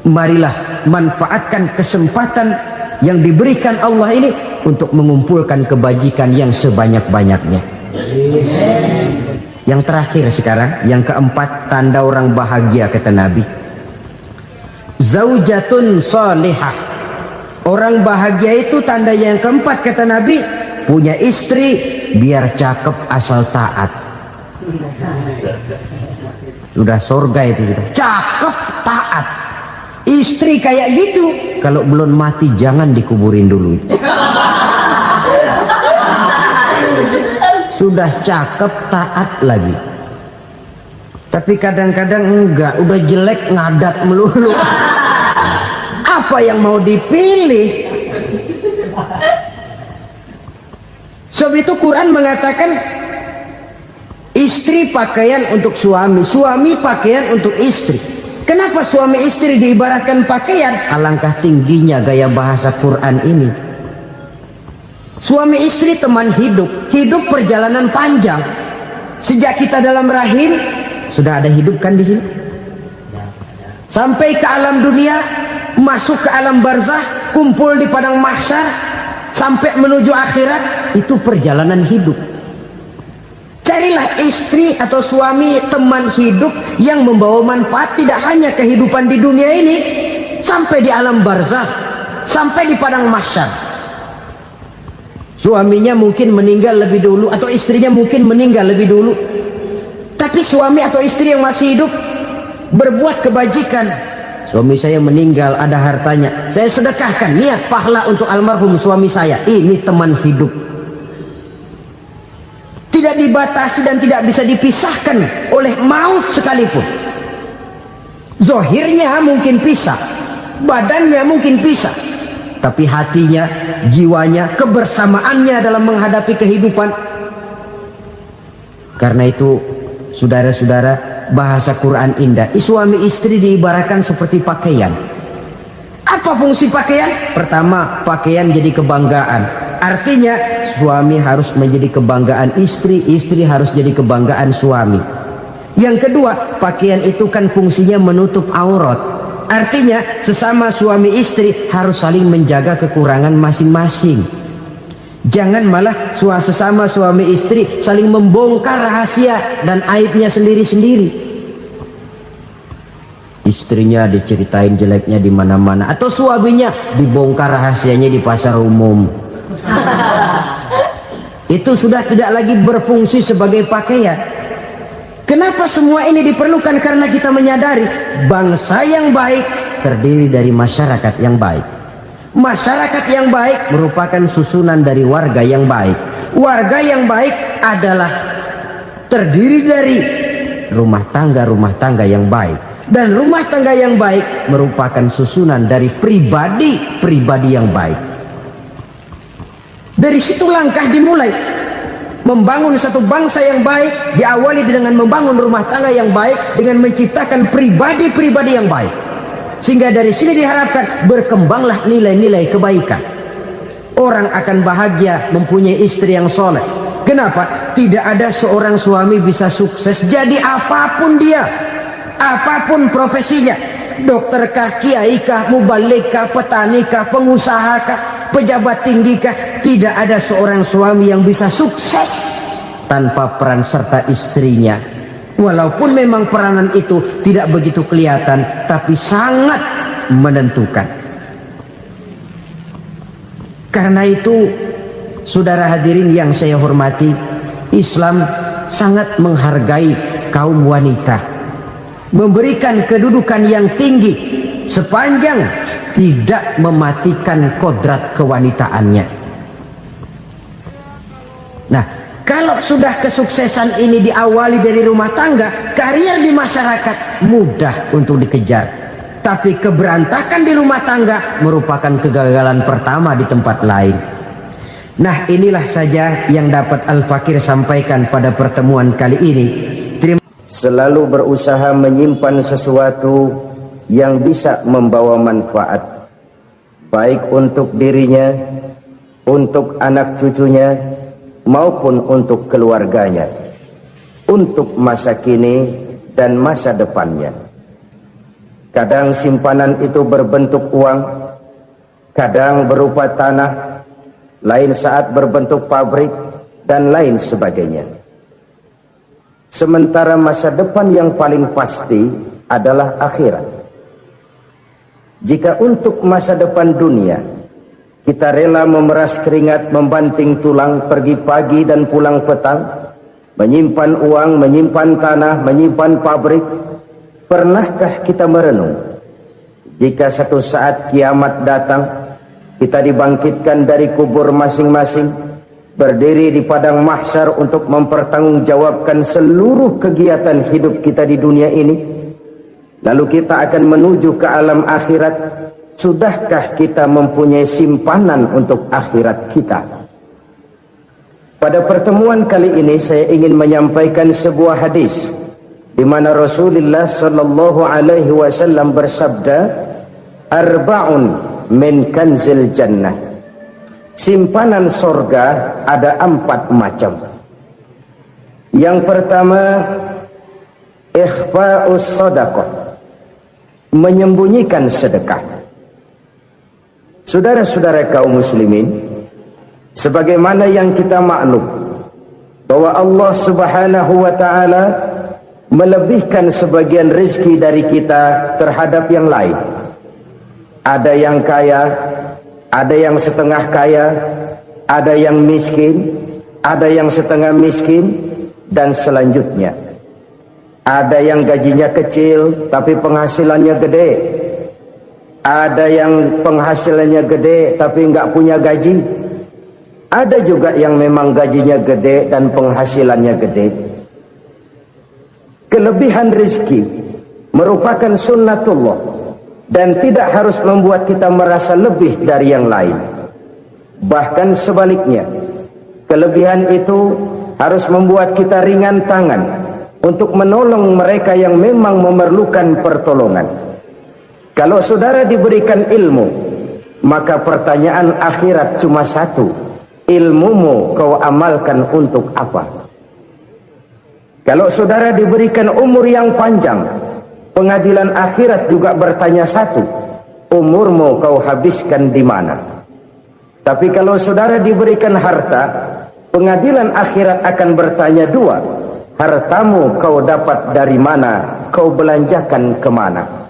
marilah manfaatkan kesempatan yang diberikan Allah ini untuk mengumpulkan kebajikan yang sebanyak-banyaknya. Yang terakhir sekarang, yang keempat, tanda orang bahagia kata Nabi. Zaujatun salihah. Orang bahagia itu tanda yang keempat kata Nabi, punya istri biar cakep asal taat. Sudah surga itu gitu. Cakep taat. Istri kayak gitu, kalau belum mati jangan dikuburin dulu. Sudah cakep taat lagi, tapi kadang-kadang enggak, udah jelek ngadat melulu. Apa yang mau dipilih? Sebab itu Quran mengatakan istri pakaian untuk suami, suami pakaian untuk istri. Kenapa suami istri diibaratkan pakaian? Alangkah tingginya gaya bahasa Quran ini. Suami istri teman hidup, hidup perjalanan panjang. Sejak kita dalam rahim sudah ada hidup kan di sini. Sampai ke alam dunia, masuk ke alam barzah, kumpul di padang mahsyar, sampai menuju akhirat, itu perjalanan hidup. Carilah istri atau suami teman hidup yang membawa manfaat tidak hanya kehidupan di dunia ini, sampai di alam barzah, sampai di padang mahsyar. Suaminya mungkin meninggal lebih dulu, atau istrinya mungkin meninggal lebih dulu, tapi suami atau istri yang masih hidup berbuat kebajikan. Suami saya meninggal, ada hartanya, saya sedekahkan, niat pahala untuk almarhum suami saya. Ini teman hidup, tidak dibatasi dan tidak bisa dipisahkan oleh maut sekalipun. Zohirnya mungkin pisah, badannya mungkin pisah, tapi hatinya, jiwanya, kebersamaannya dalam menghadapi kehidupan. Karena itu saudara-saudara, bahasa Quran indah. Suami istri diibaratkan seperti pakaian. Apa fungsi pakaian? Pertama, pakaian jadi kebanggaan. Artinya suami harus menjadi kebanggaan istri, istri harus jadi kebanggaan suami. Yang kedua, pakaian itu kan fungsinya menutup aurat. Artinya sesama suami istri harus saling menjaga kekurangan masing-masing. Jangan malah sesama suami istri saling membongkar rahasia dan aibnya sendiri-sendiri. Istrinya diceritain jeleknya di mana-mana, atau suaminya dibongkar rahasianya di pasar umum. Itu sudah tidak lagi berfungsi sebagai pakaian. Kenapa semua ini diperlukan? Karena kita menyadari bangsa yang baik terdiri dari masyarakat yang baik. Masyarakat yang baik merupakan susunan dari warga yang baik. Warga yang baik adalah terdiri dari rumah tangga yang baik. Dan rumah tangga yang baik merupakan susunan dari pribadi yang baik. Dari situ langkah dimulai. Membangun satu bangsa yang baik diawali dengan membangun rumah tangga yang baik, dengan menciptakan pribadi-pribadi yang baik. Sehingga dari sini diharapkan berkembanglah nilai-nilai kebaikan. Orang akan bahagia mempunyai istri yang soleh. Kenapa? Tidak ada seorang suami bisa sukses jadi apapun dia, apapun profesinya. Dokterkah, kiaikah, mubalikah, petanikah, pengusahakah, pejabat tinggikah, tidak ada seorang suami yang bisa sukses tanpa peran serta istrinya. Walaupun memang peranan itu tidak begitu kelihatan, tapi sangat menentukan. Karena itu, saudara hadirin yang saya hormati, Islam sangat menghargai kaum wanita, memberikan kedudukan yang tinggi sepanjang tidak mematikan kodrat kewanitaannya. Nah, kalau sudah kesuksesan ini diawali dari rumah tangga, karier di masyarakat mudah untuk dikejar. Tapi keberantakan di rumah tangga merupakan kegagalan pertama di tempat lain. Nah, inilah saja yang dapat Al-Fakir sampaikan pada pertemuan kali ini. selalu berusaha menyimpan sesuatu yang bisa membawa manfaat, baik untuk dirinya, untuk anak cucunya, maupun untuk keluarganya, untuk masa kini dan masa depannya. Kadang simpanan itu berbentuk uang, kadang berupa tanah, lain saat berbentuk pabrik, dan lain sebagainya. Sementara masa depan yang paling pasti adalah akhirat. Jika untuk masa depan dunia kita rela memeras keringat, membanting tulang, pergi pagi dan pulang petang, menyimpan uang, menyimpan tanah, menyimpan pabrik, pernahkah kita merenung jika satu saat kiamat datang, kita dibangkitkan dari kubur masing-masing, berdiri di padang mahsyar untuk mempertanggungjawabkan seluruh kegiatan hidup kita di dunia ini, lalu kita akan menuju ke alam akhirat. Sudahkah kita mempunyai simpanan untuk akhirat kita? Pada pertemuan kali ini saya ingin menyampaikan sebuah hadis di mana Rasulullah sallallahu alaihi wasallam bersabda, "Arba'un min kanzil jannah." Simpanan sorga ada 4 macam. Yang pertama, ikhfa'us sadaqah, menyembunyikan sedekah. Saudara-saudara kaum muslimin, sebagaimana yang kita maklum bahwa Allah Subhanahu wa taala melebihkan sebagian rezeki dari kita terhadap yang lain. Ada yang kaya, ada yang setengah kaya, ada yang miskin, ada yang setengah miskin, dan selanjutnya. Ada yang gajinya kecil tapi penghasilannya gede. Ada yang penghasilannya gede tapi enggak punya gaji. Ada juga yang memang gajinya gede dan penghasilannya gede. Kelebihan rezeki merupakan sunnatullah dan tidak harus membuat kita merasa lebih dari yang lain. Bahkan sebaliknya, kelebihan itu harus membuat kita ringan tangan untuk menolong mereka yang memang memerlukan pertolongan. Kalau saudara diberikan ilmu, maka pertanyaan akhirat cuma satu: ilmumu kau amalkan untuk apa? Kalau saudara diberikan umur yang panjang, pengadilan akhirat juga bertanya satu: umurmu kau habiskan di mana? Tapi kalau saudara diberikan harta, pengadilan akhirat akan bertanya 2: hartamu kau dapat dari mana? Kau belanjakan kemana?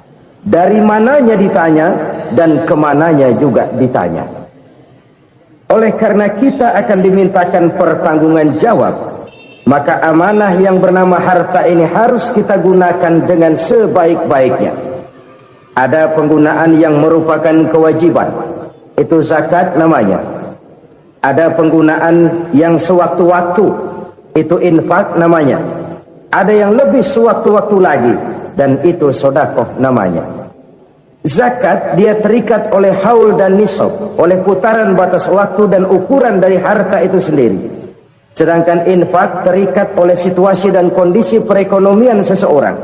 Dari mananya ditanya, dan kemananya juga ditanya. Oleh karena kita akan dimintakan pertanggungan jawab, maka amanah yang bernama harta ini harus kita gunakan dengan sebaik-baiknya. Ada penggunaan yang merupakan kewajiban, itu zakat namanya. Ada penggunaan yang sewaktu-waktu, itu infak namanya. Ada yang lebih sewaktu-waktu lagi, dan itu sedekah namanya. Zakat dia terikat oleh haul dan nisab, oleh putaran batas waktu dan ukuran dari harta itu sendiri. Sedangkan infak terikat oleh situasi dan kondisi perekonomian seseorang.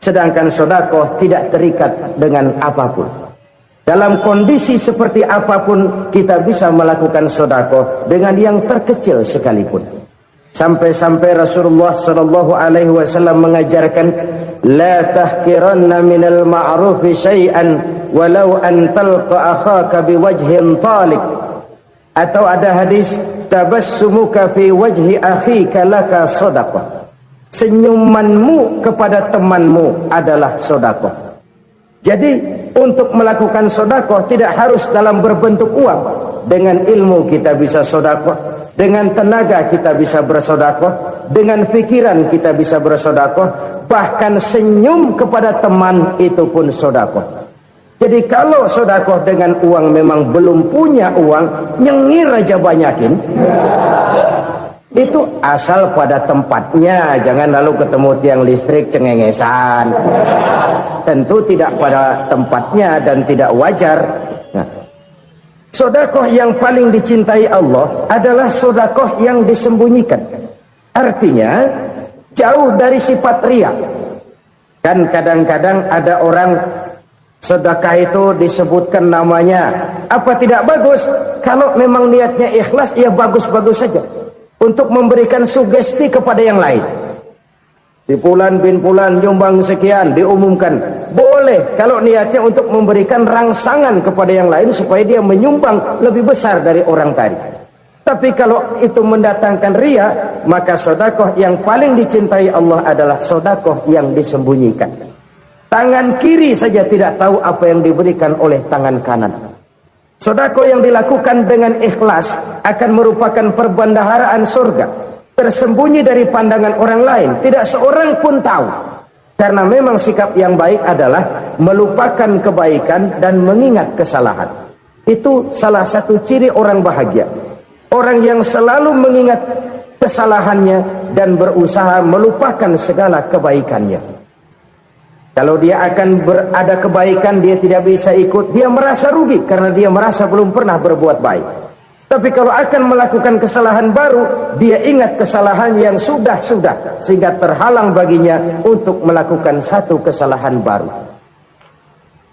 Sedangkan sedekah tidak terikat dengan apapun. Dalam kondisi seperti apapun kita bisa melakukan sedekah dengan yang terkecil sekalipun. Sampai-sampai Rasulullah sallallahu alaihi wasallam mengajarkan, la tahkiranna minal ma'rufi syai'an walau an talqa akhaka biwajhin talik. Atau ada hadis, tabassumuka fi wajhi akhika laka shadaqah. Senyumanmu kepada temanmu adalah sedekah. Jadi untuk melakukan sedekah tidak harus dalam berbentuk uang. Dengan ilmu kita bisa sedekah, dengan tenaga kita bisa bersedekah, dengan pikiran kita bisa bersedekah, bahkan senyum kepada teman itu pun sedekah. Jadi kalau sedekah dengan uang memang belum punya uang, nyengir aja banyakin. Itu asal pada tempatnya, jangan lalu ketemu tiang listrik cengengesan. Tentu tidak pada tempatnya dan tidak wajar. Nah, sedekah yang paling dicintai Allah adalah sedekah yang disembunyikan. Artinya, jauh dari sifat riya. Kan kadang-kadang ada orang sedekah itu disebutkan namanya, apa tidak bagus? Kalau memang niatnya ikhlas, ya bagus-bagus saja. Untuk memberikan sugesti kepada yang lain. Si Fulan bin Fulan nyumbang sekian, diumumkan. Boleh kalau niatnya untuk memberikan rangsangan kepada yang lain supaya dia menyumbang lebih besar dari orang tadi. Tapi kalau itu mendatangkan riya, maka sedekah yang paling dicintai Allah adalah sedekah yang disembunyikan. Tangan kiri saja tidak tahu apa yang diberikan oleh tangan kanan. Sedekah yang dilakukan dengan ikhlas akan merupakan perbendaharaan surga, tersembunyi dari pandangan orang lain, tidak seorang pun tahu. Karena memang sikap yang baik adalah melupakan kebaikan dan mengingat kesalahan. Itu salah satu ciri orang bahagia. Orang yang selalu mengingat kesalahannya dan berusaha melupakan segala kebaikannya. Kalau dia akan berada kebaikan, dia tidak bisa ikut, dia merasa rugi karena dia merasa belum pernah berbuat baik. Tapi kalau akan melakukan kesalahan baru, dia ingat kesalahan yang sudah-sudah, sehingga terhalang baginya untuk melakukan satu kesalahan baru.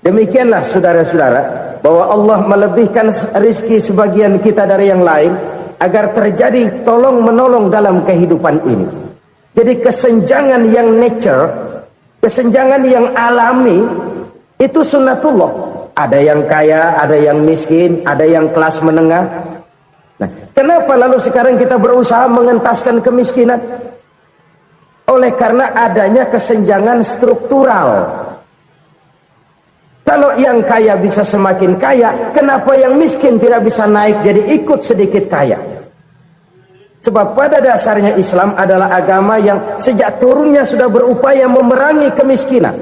Demikianlah saudara-saudara, bahwa Allah melebihkan rizki sebagian kita dari yang lain, agar terjadi tolong-menolong dalam kehidupan ini. Jadi kesenjangan yang nature, kesenjangan yang alami, itu sunnatullah. Ada yang kaya, ada yang miskin, ada yang kelas menengah. Nah, kenapa lalu sekarang kita berusaha mengentaskan kemiskinan? Oleh karena adanya kesenjangan struktural. Kalau yang kaya bisa semakin kaya, kenapa yang miskin tidak bisa naik jadi ikut sedikit kaya? Sebab pada dasarnya Islam adalah agama yang sejak turunnya sudah berupaya memerangi kemiskinan.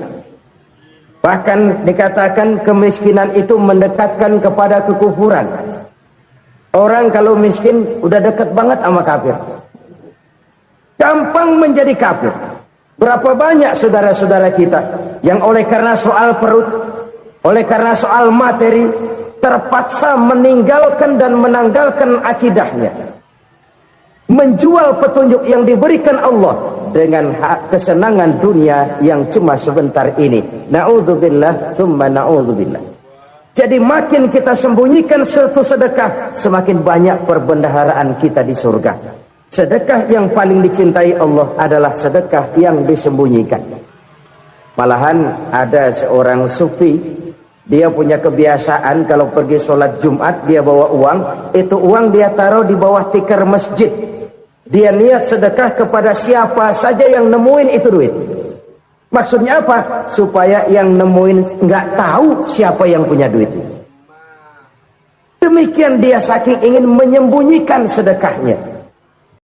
Bahkan dikatakan kemiskinan itu mendekatkan kepada kekufuran. Orang kalau miskin udah dekat banget sama kafir. Gampang menjadi kafir. Berapa banyak saudara-saudara kita yang oleh karena soal perut, oleh karena soal materi, terpaksa meninggalkan dan menanggalkan akidahnya. Menjual petunjuk yang diberikan Allah dengan kesenangan dunia yang cuma sebentar ini. Na'udzubillah, summa na'udzubillah. Jadi makin kita sembunyikan satu sedekah, semakin banyak perbendaharaan kita di surga. Sedekah yang paling dicintai Allah adalah sedekah yang disembunyikan. Malahan ada seorang sufi, dia punya kebiasaan kalau pergi sholat Jumat dia bawa uang, itu uang dia taruh di bawah tikar masjid. Dia niat sedekah kepada siapa saja yang nemuin itu duit. Maksudnya apa? Supaya yang nemuin nggak tahu siapa yang punya duit. Demikian dia saking ingin menyembunyikan sedekahnya.